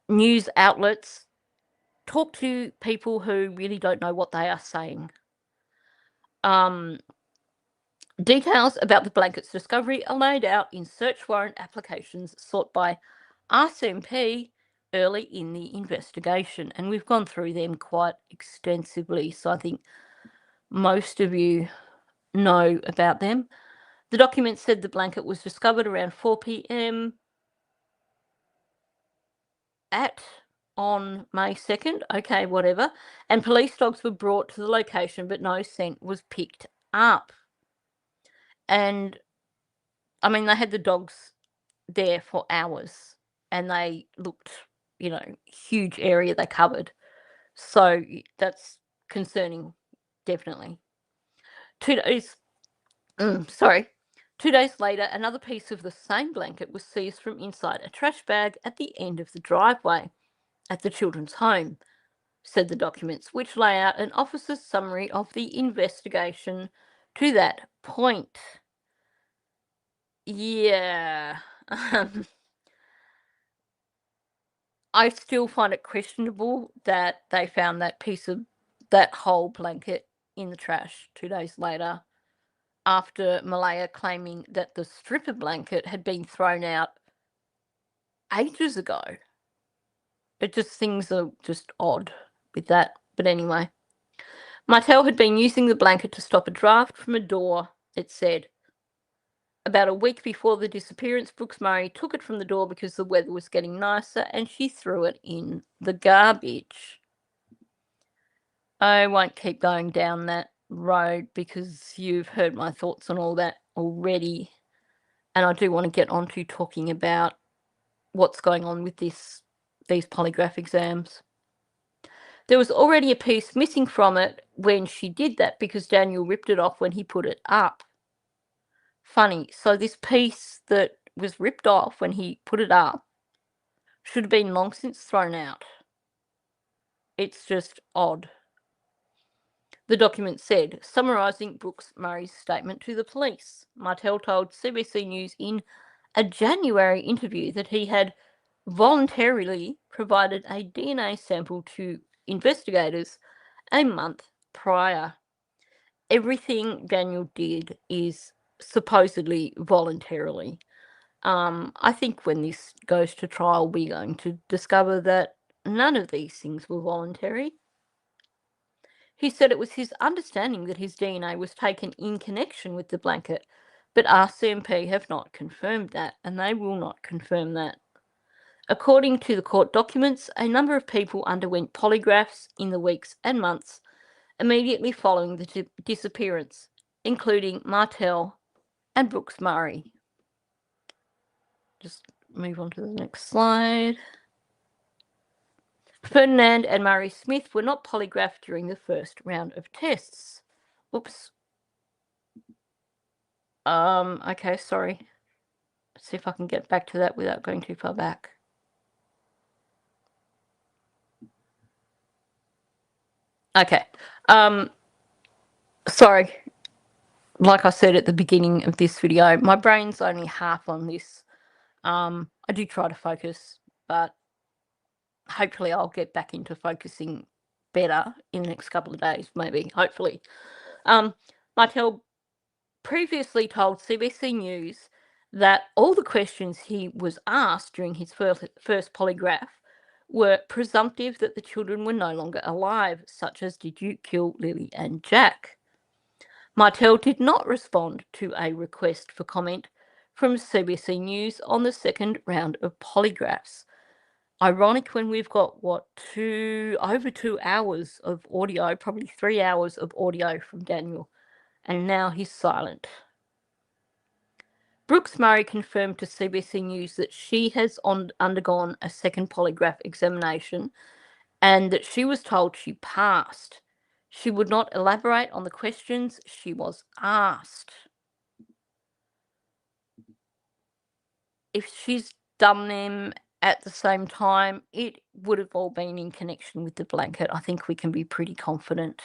news outlets talk to people who really don't know what they are saying. Details about the blanket's discovery are laid out in search warrant applications sought by RCMP early in the investigation, and we've gone through them quite extensively, so I think most of you know about them. The document said the blanket was discovered around 4 p.m. on May 2nd, okay, whatever, and police dogs were brought to the location, but no scent was picked up. And I mean, they had the dogs there for hours, and they looked, huge area they covered. So that's concerning, definitely. 2 days, 2 days later, another piece of the same blanket was seized from inside a trash bag at the end of the driveway at the children's home, said the documents, which lay out an officer's summary of the investigation to that point. Yeah. I still find it questionable that they found that whole blanket in the trash 2 days later, after Malaya claiming that the stripper blanket had been thrown out ages ago. Things are just odd with that. But anyway, Martel had been using the blanket to stop a draft from a door, it said. About a week before the disappearance, Brooks Murray took it from the door because the weather was getting nicer, and she threw it in the garbage. I won't keep going down that road because you've heard my thoughts on all that already, and I do want to get on to talking about what's going on with these polygraph exams. There was already a piece missing from it when she did that because Daniel ripped it off when he put it up. Funny. So this piece that was ripped off when he put it up should have been long since thrown out. It's just odd. The document said, summarising Brooks Murray's statement to the police, Martel told CBC News in a January interview that he had voluntarily provided a DNA sample to investigators a month prior. Everything Daniel did is supposedly voluntarily. I think when this goes to trial, we're going to discover that none of these things were voluntary. He said it was his understanding that his DNA was taken in connection with the blanket, But RCMP have not confirmed that, and they will not confirm that. According to the court documents, a number of people underwent polygraphs in the weeks and months immediately following the disappearance, including Martel and Brooks Murray. Just move on to the next slide. Ferdinand and Murray Smith were not polygraphed during the first round of tests. Oops. Okay, sorry. Let's see if I can get back to that without going too far back. Okay. Sorry. Like I said at the beginning of this video, my brain's only half on this. I do try to focus, but hopefully I'll get back into focusing better in the next couple of days, maybe, hopefully. Martel previously told CBC News that all the questions he was asked during his first polygraph were presumptive that the children were no longer alive, such as, did you kill Lily and Jack? Martel did not respond to a request for comment from CBC News on the second round of polygraphs. Ironic when we've got, over 2 hours of audio, probably 3 hours of audio from Daniel, and now he's silent. Brooks Murray confirmed to CBC News that she has undergone a second polygraph examination and that she was told she passed. She would not elaborate on the questions she was asked. If she's done them at the same time, it would have all been in connection with the blanket. I think we can be pretty confident.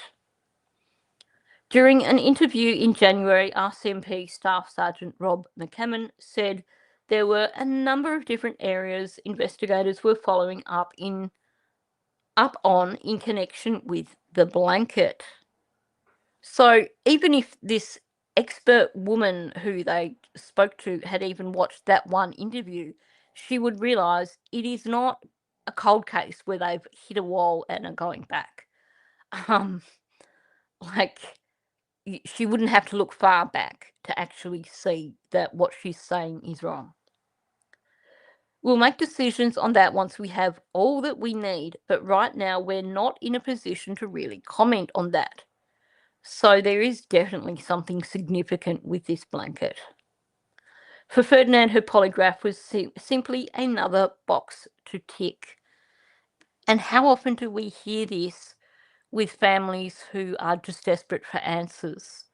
During an interview in January, RCMP Staff Sergeant Rob McCammon said there were a number of different areas investigators were following up on in connection with the blanket. So even if this expert woman who they spoke to had even watched that one interview, she would realise it is not a cold case where they've hit a wall and are going back. She wouldn't have to look far back to actually see that what she's saying is wrong. We'll make decisions on that once we have all that we need, but right now we're not in a position to really comment on that. So there is definitely something significant with this blanket. For Ferdinand, her polygraph was simply another box to tick. And how often do we hear this with families who are just desperate for answers?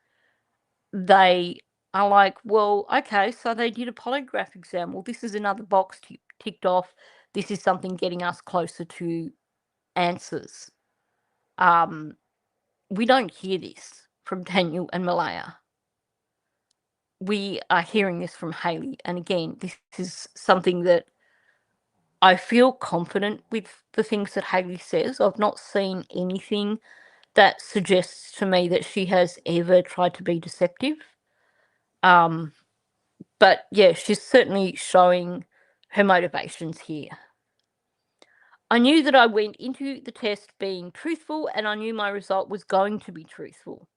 They are like, well, okay, so they did a polygraph exam. Well, this is another box ticked off. This is something getting us closer to answers. We don't hear this from Daniel and Malaya. We are hearing this from Hayley. And again, this is something that I feel confident with the things that Hayley says. I've not seen anything that suggests to me that she has ever tried to be deceptive. But yeah, she's certainly showing her motivations here. I knew that I went into the test being truthful, and I knew my result was going to be truthful.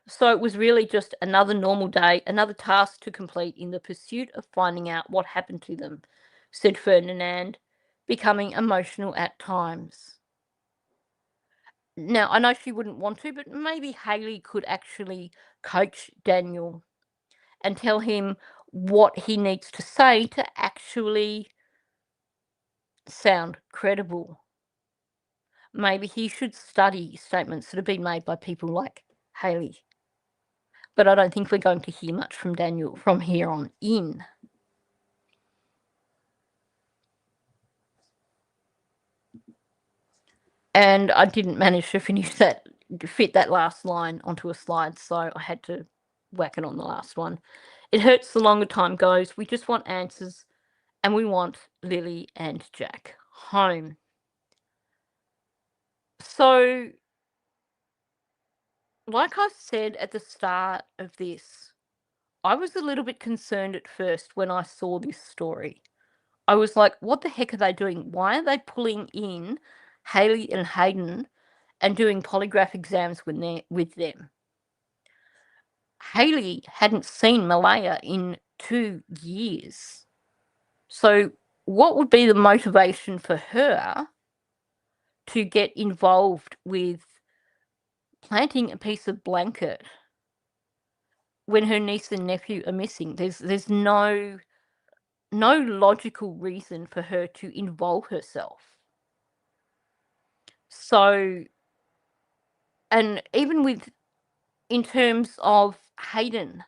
So it was really just another normal day, another task to complete in the pursuit of finding out what happened to them, said Ferdinand, becoming emotional at times. Now, I know she wouldn't want to, but maybe Hayley could actually coach Daniel and tell him what he needs to say to actually sound credible. Maybe he should study statements that have been made by people like Hayley. But I don't think we're going to hear much from Daniel from here on in. And I didn't manage to fit that last line onto a slide, so I had to whack it on the last one. It hurts the longer time goes. We just want answers, and we want Lily and Jack home. So, like I said at the start of this, I was a little bit concerned at first when I saw this story. I was like, what the heck are they doing? Why are they pulling in Hayley and Hayden and doing polygraph exams with them? Hayley hadn't seen Malaya in 2 years. So what would be the motivation for her to get involved with planting a piece of blanket when her niece and nephew are missing? There's no logical reason for her to involve herself. So, and even with, in terms of Hayden,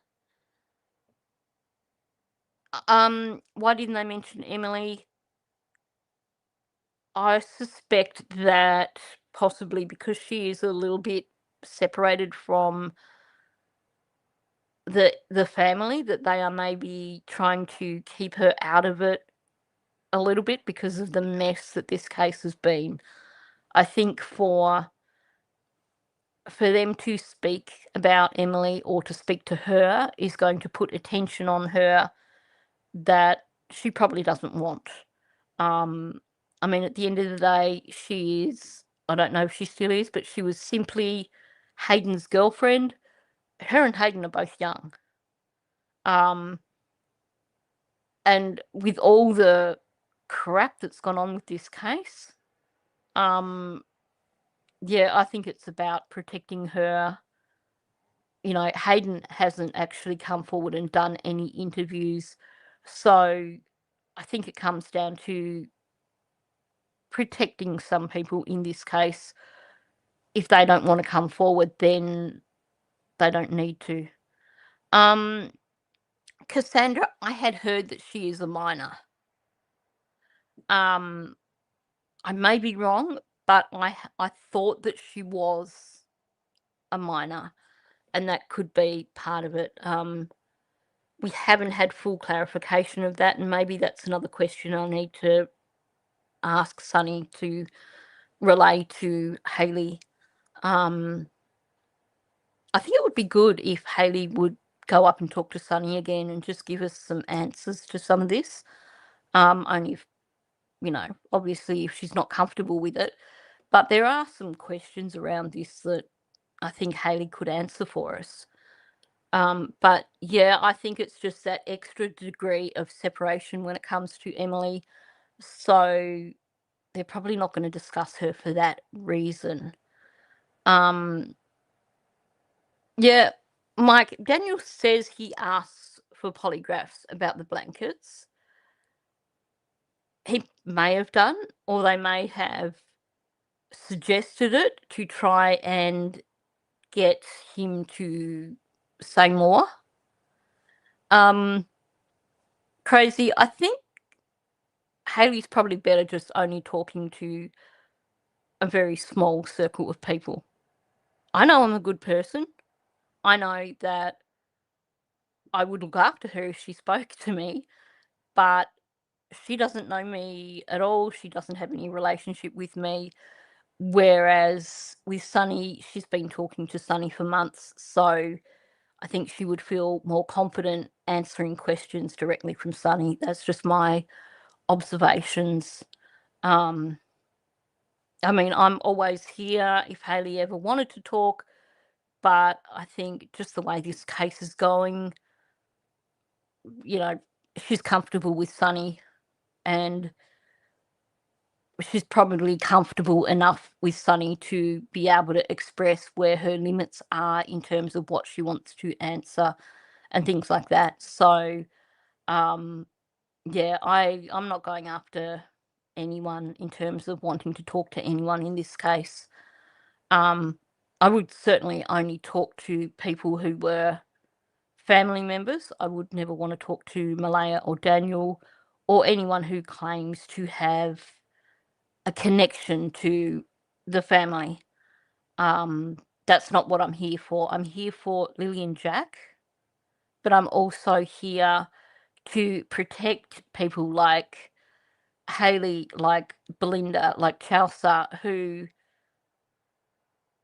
why didn't they mention Emily? I suspect that possibly because she is a little bit separated from the family, that they are maybe trying to keep her out of it a little bit because of the mess that this case has been. I think for them to speak about Emily or to speak to her is going to put attention on her that she probably doesn't want. I mean, at the end of the day, she is, I don't know if she still is, but she was simply Hayden's girlfriend. Her and Hayden are both young. And with all the crap that's gone on with this case, yeah, I think it's about protecting her. You know, Hayden hasn't actually come forward and done any interviews. So I think it comes down to protecting some people in this case. If they don't want to come forward, then they don't need to. Cassandra, I had heard that she is a minor. I may be wrong, but I thought that she was a minor, and that could be part of it. We haven't had full clarification of that, and maybe that's another question I need to ask Sunny to relay to Hayley. I think it would be good if Hayley would go up and talk to Sunny again and just give us some answers to some of this. Only if, you know, obviously if she's not comfortable with it. But there are some questions around this that I think Hayley could answer for us. But yeah, I think it's just that extra degree of separation when it comes to Emily. So they're probably not going to discuss her for that reason. Yeah, Mike, Daniel says he asks for polygraphs about the blankets. He may have done, or they may have suggested it to try and get him to say more. Crazy, I think Hayley's probably better just only talking to a very small circle of people. I know I'm a good person. I know that I would look after her if she spoke to me, but she doesn't know me at all. She doesn't have any relationship with me. Whereas with Sunny, she's been talking to Sunny for months, so I think she would feel more confident answering questions directly from Sunny. That's just my observations. I mean, I'm always here if Hayley ever wanted to talk, but I think just the way this case is going, you know, she's comfortable with Sunny, and she's probably comfortable enough with Sunny to be able to express where her limits are in terms of what she wants to answer and things like that. So, yeah, I'm not going after anyone in terms of wanting to talk to anyone in this case. I would certainly only talk to people who were family members. I would never want to talk to Malaya or Daniel or anyone who claims to have a connection to the family. That's not what I'm here for. I'm here for Lily and Jack, but I'm also here to protect people like Hayley, like Belinda, like Chelsea, who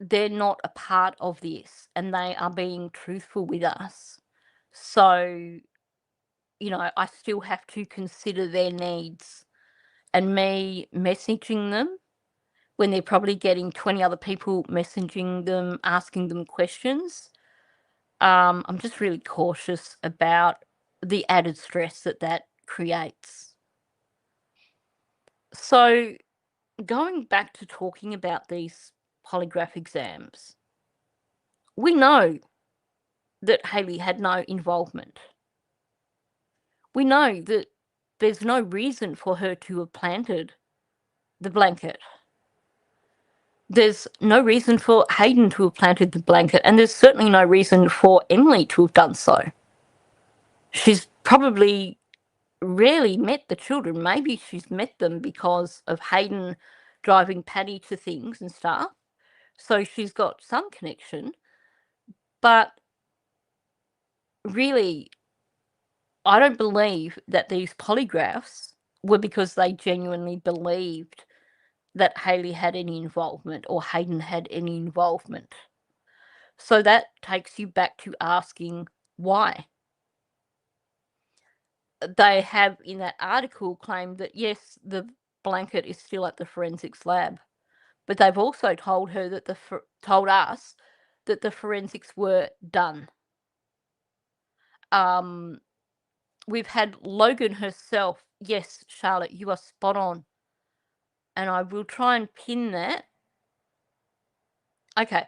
they're not a part of this and they are being truthful with us. So, you know, I still have to consider their needs, and me messaging them when they're probably getting 20 other people messaging them, asking them questions, I'm just really cautious about the added stress that creates. So, going back to talking about these polygraph exams, we know that Hayley had no involvement. We know that there's no reason for her to have planted the blanket. There's no reason for Hayden to have planted the blanket, and there's certainly no reason for Emily to have done so. She's probably rarely met the children. Maybe she's met them because of Hayden driving Paddy to things and stuff. So she's got some connection. But really, I don't believe that these polygraphs were because they genuinely believed that Hayley had any involvement or Hayden had any involvement. So that takes you back to asking why. They have in that article claimed that yes, the blanket is still at the forensics lab, but they've also told her that told us that the forensics were done. We've had Logan herself. Yes, Charlotte, you are spot on. And I will try and pin that. Okay.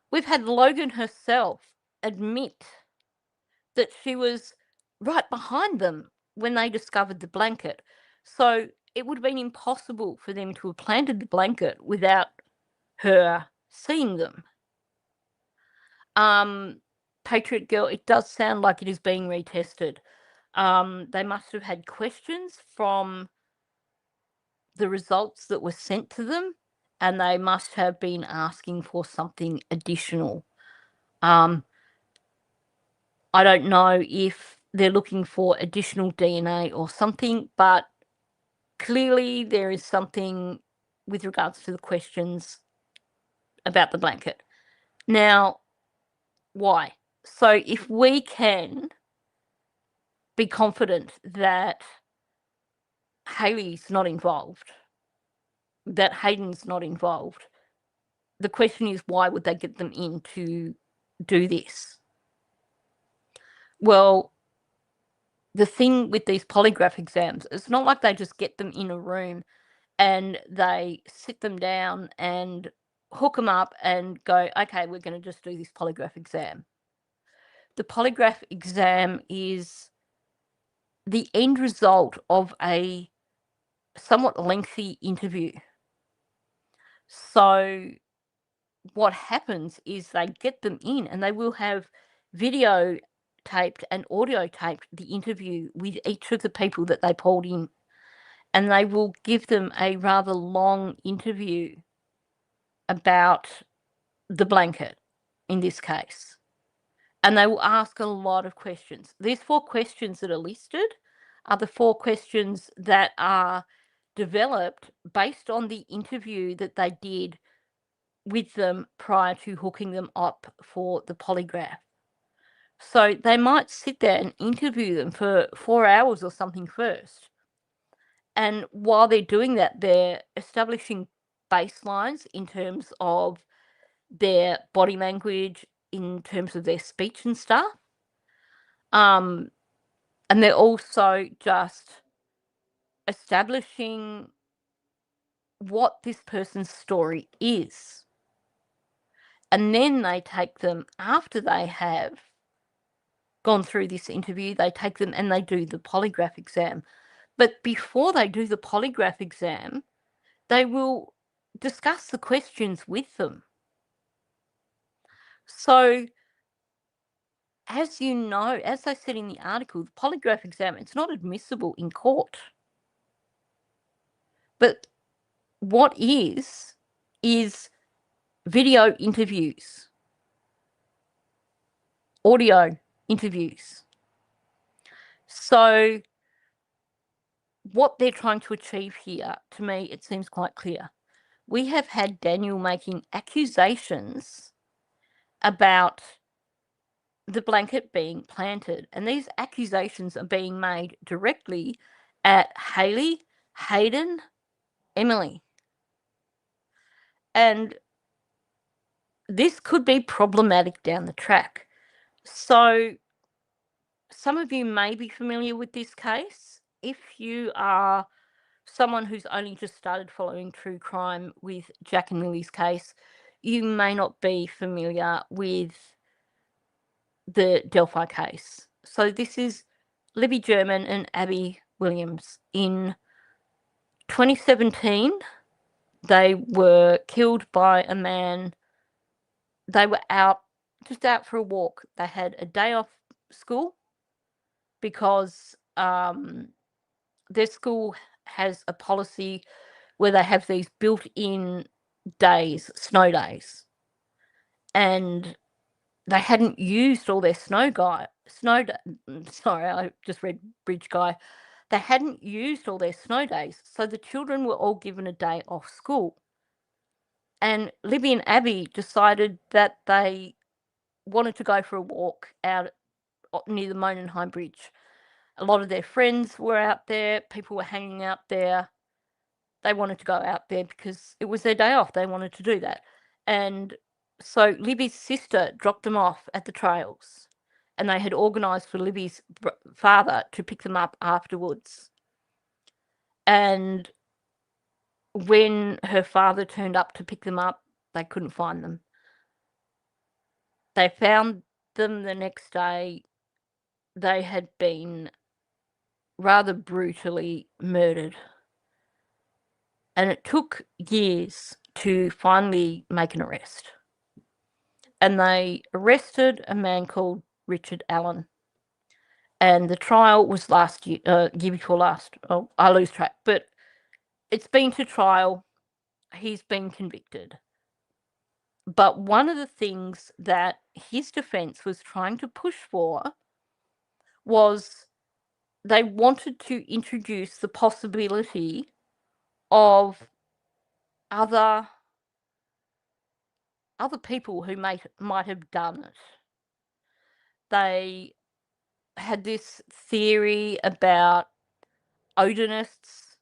We've had Logan herself admit that she was right behind them when they discovered the blanket. So it would have been impossible for them to have planted the blanket without her seeing them. Patriot Girl, it does sound like it is being retested. They must have had questions from the results that were sent to them, and they must have been asking for something additional. I don't know if they're looking for additional DNA or something, but clearly there is something with regards to the questions about the blanket. Now, why? So if we can be confident that Hayley's not involved, that Hayden's not involved, the question is, why would they get them in to do this? Well, the thing with these polygraph exams, it's not like they just get them in a room and they sit them down and hook them up and go, okay, we're going to just do this polygraph exam. The polygraph exam is the end result of a somewhat lengthy interview. So what happens is they get them in and they will have video taped and audio taped the interview with each of the people that they pulled in, and they will give them a rather long interview about the blanket in this case, and they will ask a lot of questions. These 4 questions that are listed are the 4 questions that are developed based on the interview that they did with them prior to hooking them up for the polygraph. So they might sit there and interview them for 4 hours or something first. And while they're doing that, they're establishing baselines in terms of their body language, in terms of their speech and stuff. And they're also just establishing what this person's story is. And then they take them, after they have gone through this interview, they take them and they do the polygraph exam. But before they do the polygraph exam, they will discuss the questions with them. So, as you know, as I said in the article, the polygraph exam, it's not admissible in court. But what is video interviews, audio interviews. So what they're trying to achieve here, to me, it seems quite clear. We have had Daniel making accusations about the blanket being planted, and these accusations are being made directly at Hayley, Hayden, Emily. And this could be problematic down the track. So some of you may be familiar with this case. If you are someone who's only just started following true crime with Jack and Lily's case, you may not be familiar with the Delphi case. So this is Libby German and Abby Williams. In 2017, they were killed by a man. They were just out for a walk. They had a day off school because their school has a policy where they have these built-in days, snow days, and they hadn't used all their sorry, I just read bridge guy. They hadn't used all their snow days, so the children were all given a day off school. And Libby and Abby decided that they wanted to go for a walk out near the Monenheim Bridge. A lot of their friends were out there, people were hanging out there. They wanted to go out there because it was their day off. They wanted to do that. And so Libby's sister dropped them off at the trails, and they had organised for Libby's father to pick them up afterwards. And when her father turned up to pick them up, they couldn't find them. They found them the next day. They had been rather brutally murdered. And it took years to finally make an arrest. And they arrested a man called Richard Allen. And the trial was last year, year before last. Oh, I lose track. But it's been to trial. He's been convicted. But one of the things that his defence was trying to push for was they wanted to introduce the possibility of other people who might have done it. They had this theory about Odinists,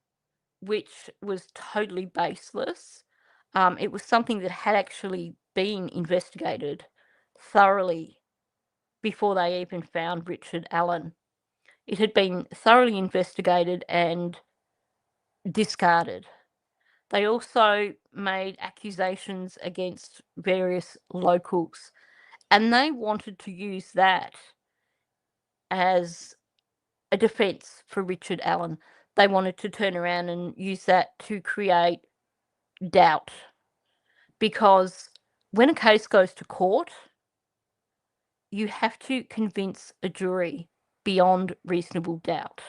which was totally baseless. It was something that had actually been investigated thoroughly before they even found Richard Allen. It had been thoroughly investigated and discarded. They also made accusations against various locals, and they wanted to use that as a defence for Richard Allen. They wanted to turn around and use that to create doubt, because when a case goes to court, you have to convince a jury beyond reasonable doubt,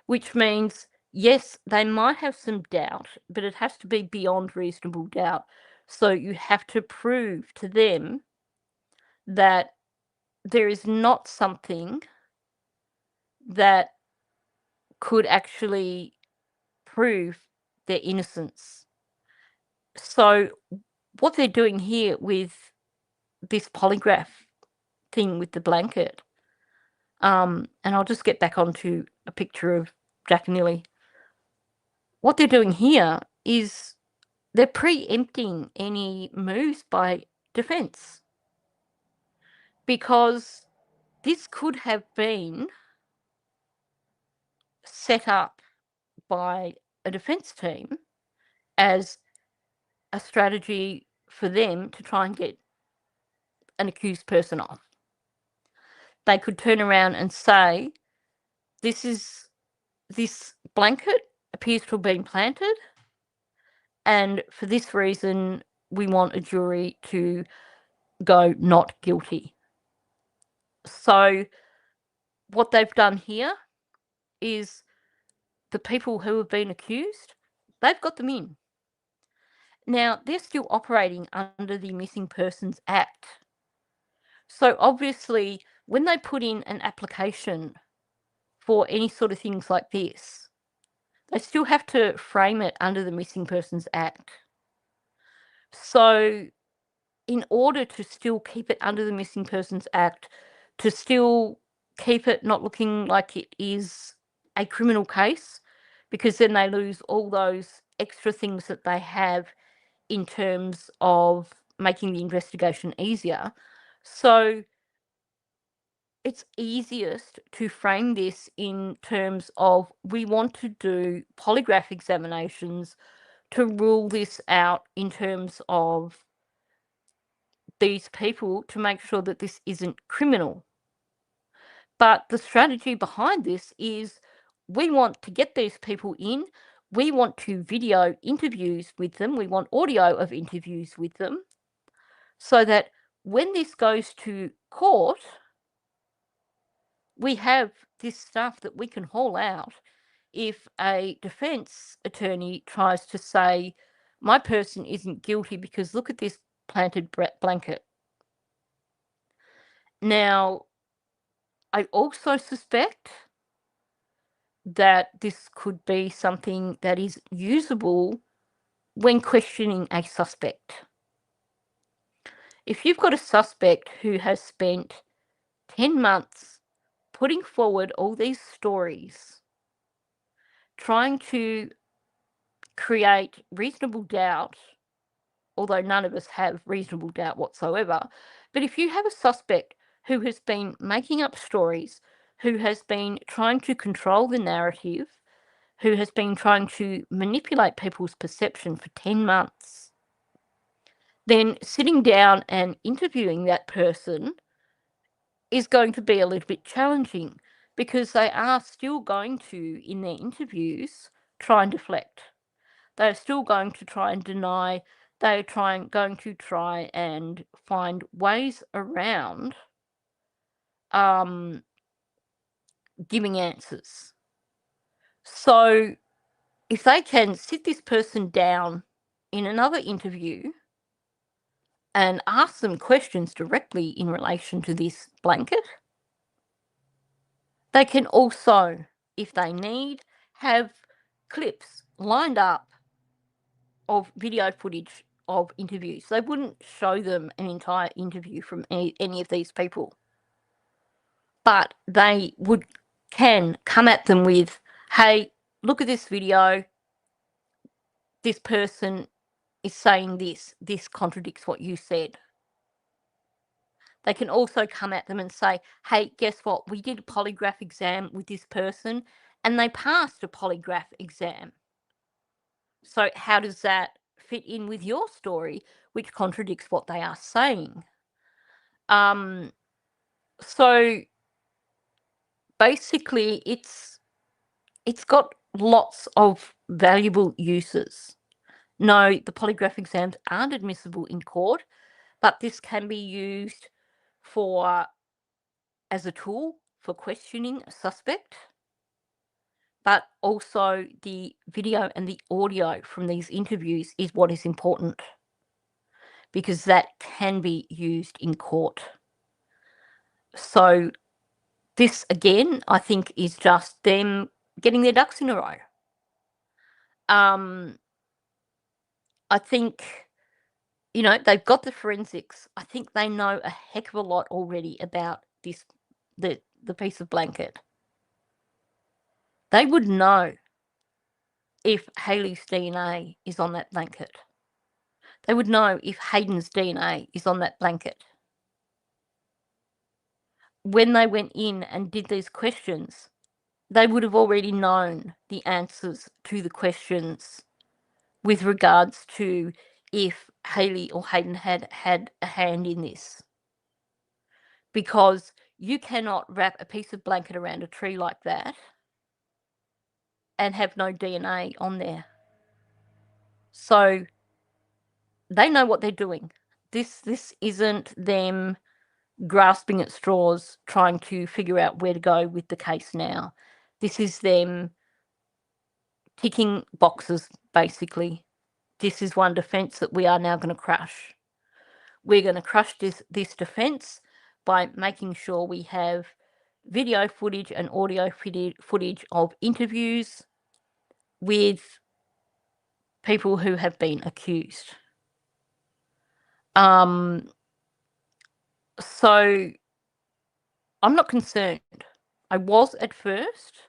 which means, yes, they might have some doubt, but it has to be beyond reasonable doubt. So you have to prove to them that there is not something that could actually prove their innocence. So what they're doing here with this polygraph thing with the blanket, and I'll just get back onto a picture of Jack and Lily. What they're doing here is they're preempting any moves by defence, because this could have been set up by a defence team as a strategy for them to try and get an accused person off. They could turn around and say, this blanket appears to have been planted, and for this reason we want a jury to go not guilty. So what they've done here is the people who have been accused, they've got them in. Now, they're still operating under the Missing Persons Act. So obviously, when they put in an application for any sort of things like this, they still have to frame it under the Missing Persons Act. So in order to still keep it under the Missing Persons Act, to still keep it not looking like it is a criminal case, because then they lose all those extra things that they have in terms of making the investigation easier. So it's easiest to frame this in terms of we want to do polygraph examinations to rule this out in terms of these people to make sure that this isn't criminal. But the strategy behind this is we want to get these people in, we want to video interviews with them, we want audio of interviews with them, so that when this goes to court, we have this stuff that we can haul out if a defense attorney tries to say, my person isn't guilty because look at this planted blanket. Now, I also suspect that this could be something that is usable when questioning a suspect. If you've got a suspect who has spent 10 months putting forward all these stories, trying to create reasonable doubt, although none of us have reasonable doubt whatsoever, but if you have a suspect who has been making up stories, who has been trying to control the narrative, who has been trying to manipulate people's perception for 10 months, then sitting down and interviewing that person is going to be a little bit challenging because they are still going to, in their interviews, try and deflect. They're still going to try and deny. They're going to try and find ways around giving answers. So if they can sit this person down in another interview and ask them questions directly in relation to this blanket, they can also, if they need, have clips lined up of video footage of interviews. They wouldn't show them an entire interview from any of these people, but they can come at them with, hey, look at this video, this person is saying this contradicts what you said. They can also come at them and say, hey, guess what, we did a polygraph exam with this person and they passed a polygraph exam. So how does that fit in with your story, which contradicts what they are saying? So basically, it's got lots of valuable uses. No, the polygraph exams aren't admissible in court, but this can be used as a tool for questioning a suspect. But also the video and the audio from these interviews is what is important, because that can be used in court. So this, again, I think is just them getting their ducks in a row. I think, they've got the forensics. I think they know a heck of a lot already about the piece of blanket. They would know if Hayley's DNA is on that blanket. They would know if Hayden's DNA is on that blanket. When they went in and did these questions, they would have already known the answers to the questions with regards to if Hayley or Hayden had a hand in this. Because you cannot wrap a piece of blanket around a tree like that and have no DNA on there. So they know what they're doing. This isn't them grasping at straws, trying to figure out where to go with the case now. This is them ticking boxes, basically. This is one defence that we are now going to crush. We're going to crush this defence by making sure we have video footage and audio footage of interviews with people who have been accused. So I'm not concerned. I was at first.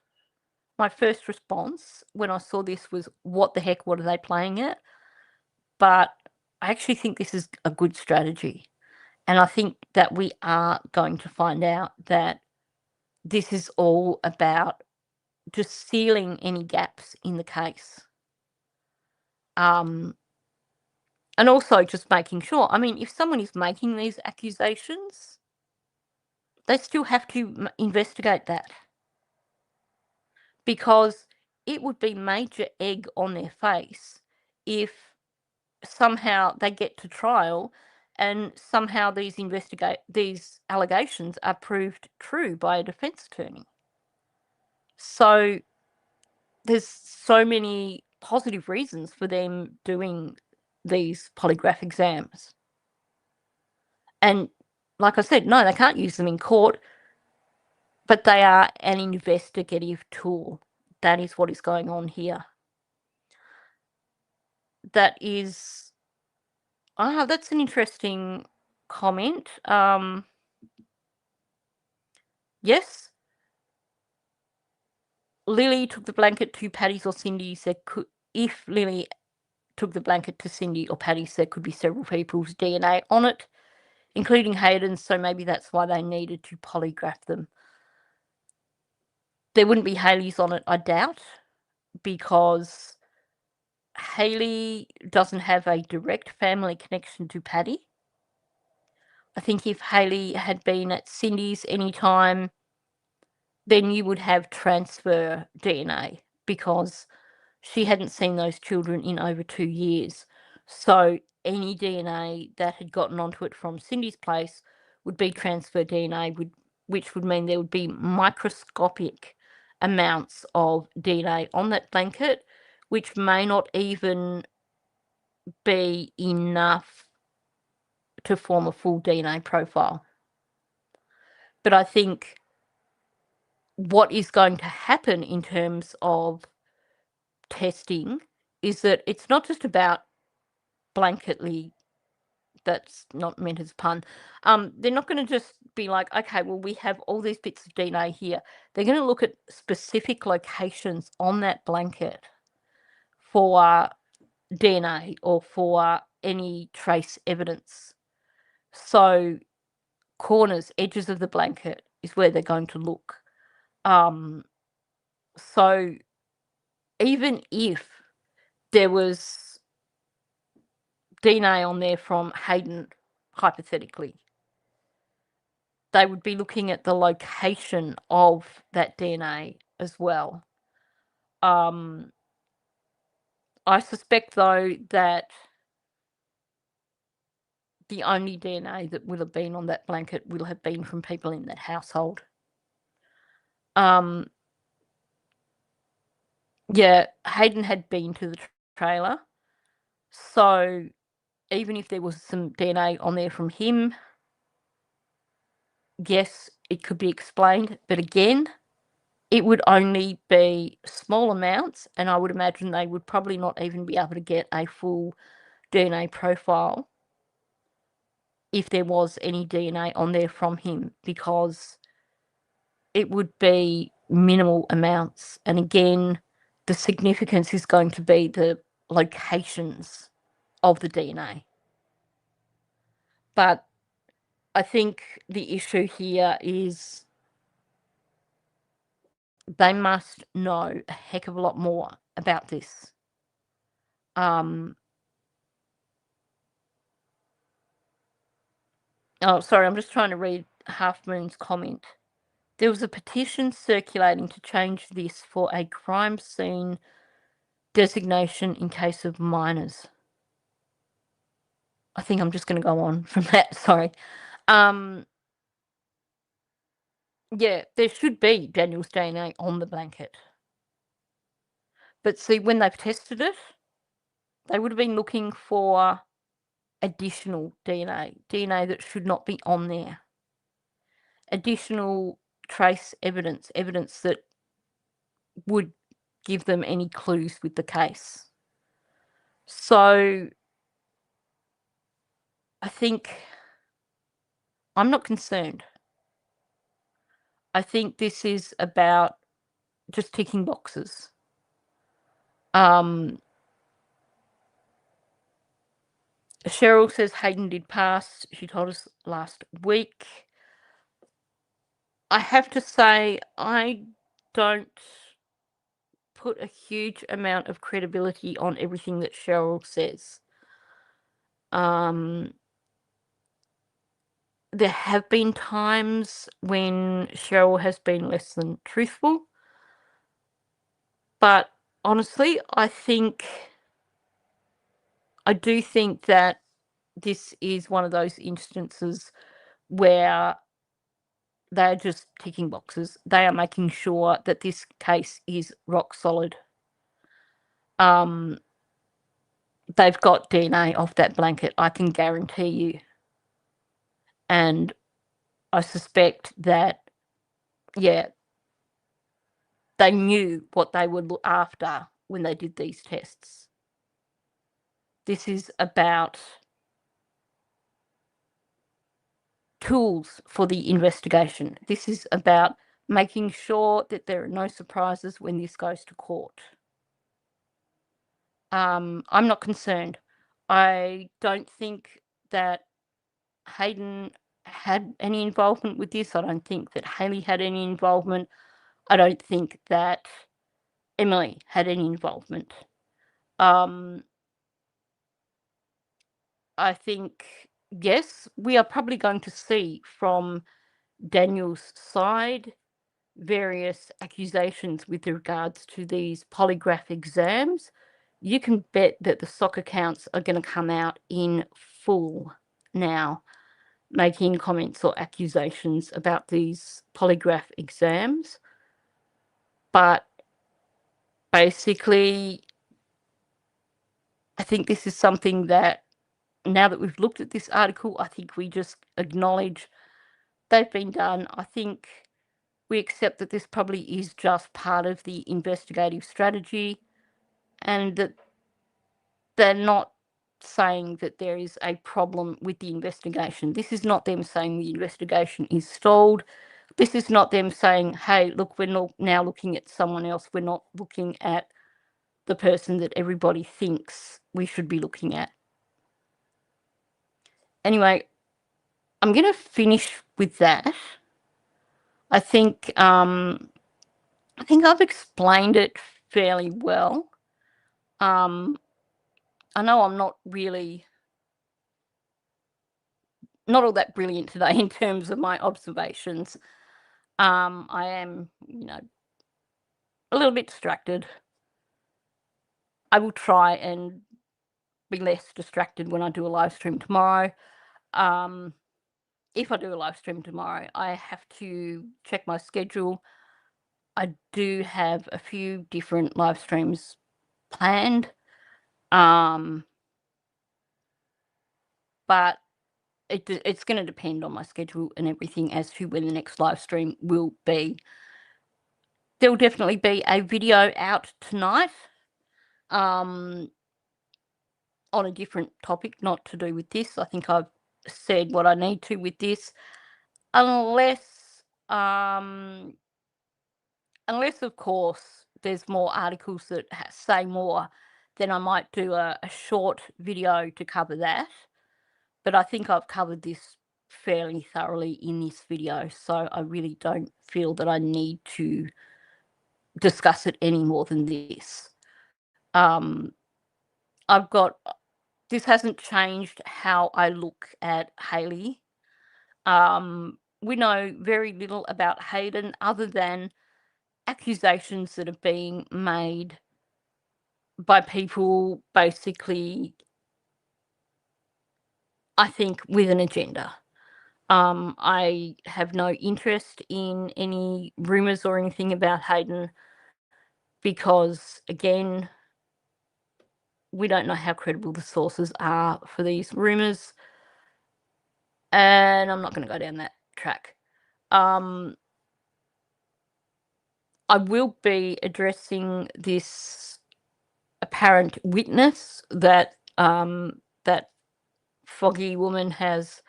My first response when I saw this was, what the heck, what are they playing at? But I actually think this is a good strategy. And I think that we are going to find out that this is all about just sealing any gaps in the case. And also just making sure, I mean, if someone is making these accusations, they still have to investigate that, because it would be major egg on their face if somehow they get to trial and somehow these allegations are proved true by a defense attorney. So there's so many positive reasons for them doing these polygraph exams. And like I said, no, they can't use them in court, but they are an investigative tool. That is what is going on here. That's an interesting comment. Yes, Lily took the blanket to Patty's or Cindy's. If Lily took the blanket to Cindy or Patty's, there could be several people's DNA on it, including Hayden's, so maybe that's why they needed to polygraph them. There wouldn't be Hayley's on it, I doubt, because Hayley doesn't have a direct family connection to Patty. I think if Hayley had been at Cindy's anytime, then you would have transfer DNA, because she hadn't seen those children in over 2 years. So any DNA that had gotten onto it from Cindy's place would be transfer DNA, which would mean there would be microscopic amounts of DNA on that blanket, which may not even be enough to form a full DNA profile. But I think what is going to happen in terms of testing is that it's not just about blanketly, that's not meant as a pun. They're not going to just be like, okay, well, we have all these bits of DNA here. They're going to look at specific locations on that blanket for DNA or for any trace evidence. So corners, edges of the blanket is where they're going to look. So even if there was DNA on there from Hayden, hypothetically, they would be looking at the location of that DNA as well. I suspect, though, that the only DNA that will have been on that blanket will have been from people in that household. Yeah, Hayden had been to the trailer, so even if there was some DNA on there from him, yes, it could be explained. But again, it would only be small amounts, and I would imagine they would probably not even be able to get a full DNA profile if there was any DNA on there from him, because it would be minimal amounts. And again, the significance is going to be the locations of the DNA. But I think the issue here is they must know a heck of a lot more about this. Oh, sorry, I'm just trying to read Half Moon's comment. There was a petition circulating to change this for a crime scene designation in case of minors. I think I'm just going to go on from that, sorry. Yeah, there should be Daniel's DNA on the blanket. But see, when they've tested it, they would have been looking for additional DNA that should not be on there. Additional trace evidence that would give them any clues with the case. So I think I'm not concerned. I think this is about just ticking boxes. Cheryl says Hayden did pass. She told us last week. I have to say, I don't put a huge amount of credibility on everything that Cheryl says. There have been times when Cheryl has been less than truthful, but honestly, I do think that this is one of those instances where they're just ticking boxes. They are making sure that this case is rock solid. They've got DNA off that blanket, I can guarantee you. And I suspect that, yeah, they knew what they were after when they did these tests. This is about tools for the investigation. This is about making sure that there are no surprises when this goes to court. I'm not concerned. I don't think that Hayden had any involvement with this. I don't think that Haley had any involvement. I don't think that Emily had any involvement. I think, yes, we are probably going to see from Daniel's side various accusations with regards to these polygraph exams. You can bet that the soccer accounts are going to come out in full now, making comments or accusations about these polygraph exams. But basically, I think this is something that, now that we've looked at this article, I think we just acknowledge they've been done. I think we accept that this probably is just part of the investigative strategy, and that they're not saying that there is a problem with the investigation. This is not them saying the investigation is stalled. This is not them saying, hey, look, we're now looking at someone else. We're not looking at the person that everybody thinks we should be looking at. Anyway, I'm going to finish with that. I think I've explained it fairly well. I know I'm not all that brilliant today in terms of my observations. I am, a little bit distracted. I will try and be less distracted when I do a live stream tomorrow. If I do a live stream tomorrow, I have to check my schedule. I do have a few different live streams planned. But it's going to depend on my schedule and everything as to when the next live stream will be. There will definitely be a video out tonight on a different topic, not to do with this. I think I've said what I need to with this, unless of course there's more articles that say more, then I might do a short video to cover that. But I think I've covered this fairly thoroughly in this video, so I really don't feel that I need to discuss it any more than this. This hasn't changed how I look at Haley. We know very little about Hayden other than accusations that are being made by people basically, I think, with an agenda. I have no interest in any rumours or anything about Hayden because, again, we don't know how credible the sources are for these rumours, and I'm not going to go down that track. I will be addressing this apparent witness that that foggy woman has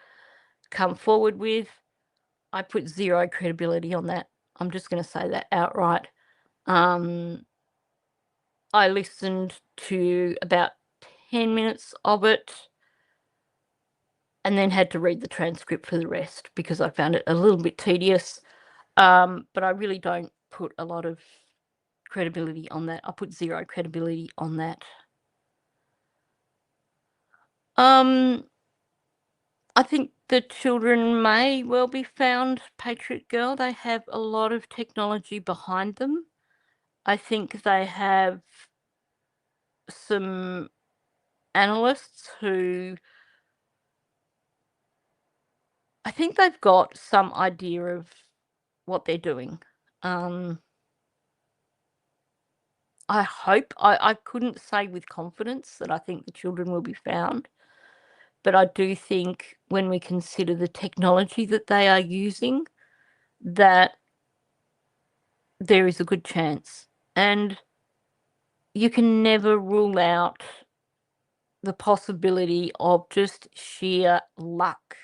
come forward with. I put zero credibility on that. I'm just going to say that outright. I listened to about 10 minutes of it and then had to read the transcript for the rest because I found it a little bit tedious. But I really don't put a lot of credibility on that. I put 0 credibility on that. I think the children may well be found, Patriot Girl. They have a lot of technology behind them. I think they have some analysts who I think they've got some idea of what they're doing. I hope I couldn't say with confidence that I think the children will be found, but I do think when we consider the technology that they are using, that there is a good chance. And you can never rule out the possibility of just sheer luck.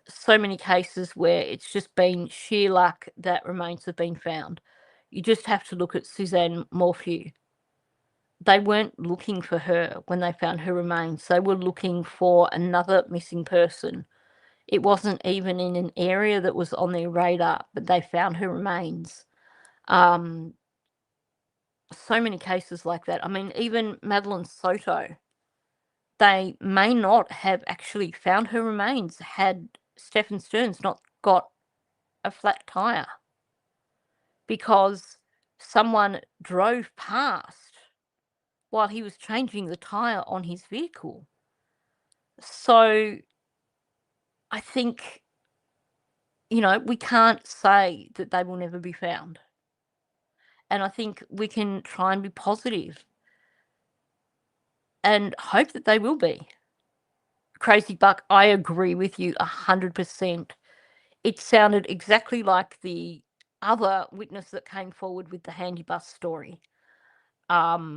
So many cases where it's just been sheer luck that remains have been found. You just have to look at Suzanne Morphew. They weren't looking for her when they found her remains. They were looking for another missing person. It wasn't even in an area that was on their radar, but they found her remains. So many cases like that. I mean, even Madeline Soto, they may not have actually found her remains had Stephen Stearns not got a flat tire, because someone drove past while he was changing the tire on his vehicle. So I think, we can't say that they will never be found. And I think we can try and be positive and hope that they will be. Crazy Buck, I agree with you 100%. It sounded exactly like the other witness that came forward with the handy bus story. Yeah.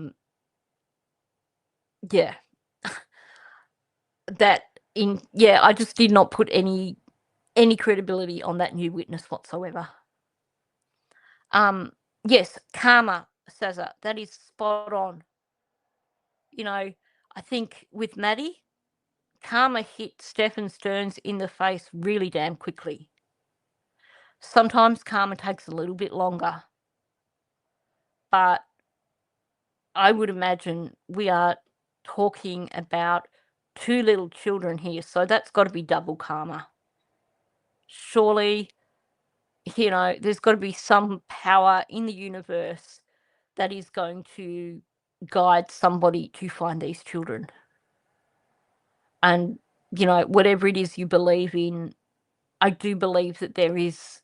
I just did not put any credibility on that new witness whatsoever. Yes, karma, Saza, that is spot on. I think with Maddie, karma hit Stephen Stearns in the face really damn quickly. Sometimes karma takes a little bit longer, but I would imagine we are talking about 2 little children here, so that's got to be double karma. Surely, there's got to be some power in the universe that is going to guide somebody to find these children. And, whatever it is you believe in, I do believe that there is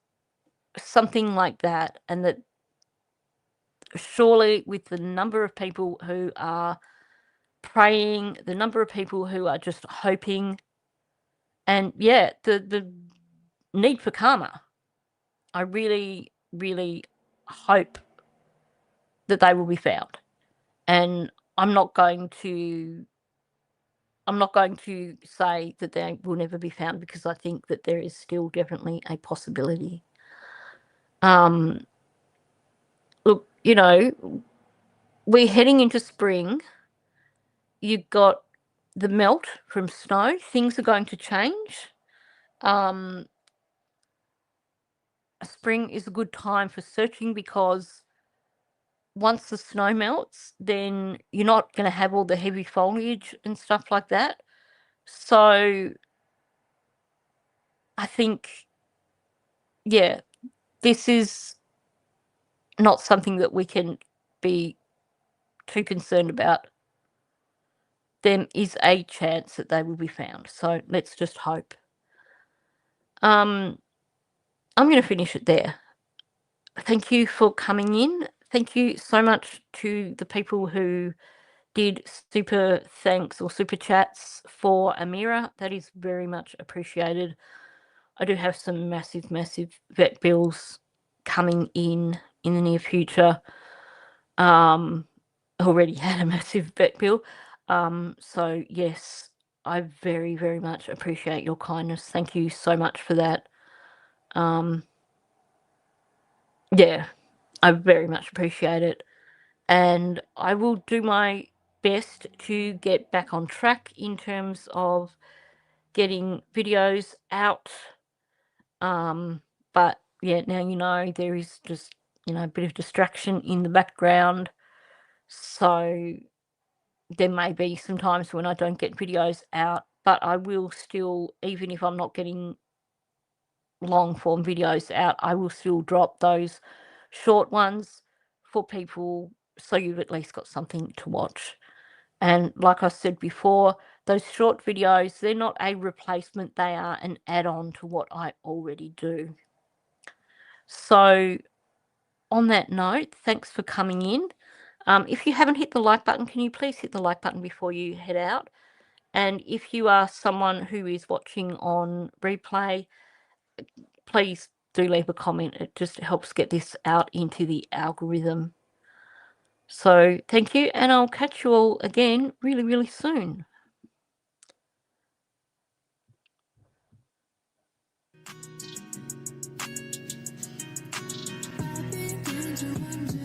something like that, and that surely with the number of people who are praying, the number of people who are just hoping, and the need for karma, I really, really hope that they will be found. And I'm not going to say that they will never be found, because I think that there is still definitely a possibility. Look, we're heading into spring. You've got the melt from snow. Things are going to change. Spring is a good time for searching, because once the snow melts, then you're not going to have all the heavy foliage and stuff like that. So I think, this is not something that we can be too concerned about. There is a chance that they will be found. So let's just hope. I'm going to finish it there. Thank you for coming in. Thank you so much to the people who did super thanks or super chats for Amira. That is very much appreciated. I do have some massive vet bills coming in the near future. Already had a massive vet bill. So yes, I very, very much appreciate your kindness. Thank you so much for that. I very much appreciate it. And I will do my best to get back on track in terms of getting videos out But yeah, now you know there is just, a bit of distraction in the background. So there may be some times when I don't get videos out, but I will still, even if I'm not getting long form videos out, I will still drop those short ones for people so you've at least got something to watch. And like I said before, those short videos, they're not a replacement, they are an add-on to what I already do. So on that note, thanks for coming in. If you haven't hit the like button, can you please hit the like button before you head out? And if you are someone who is watching on replay, please do leave a comment. It just helps get this out into the algorithm. So thank you, and I'll catch you all again really, really soon. I've been going to wonder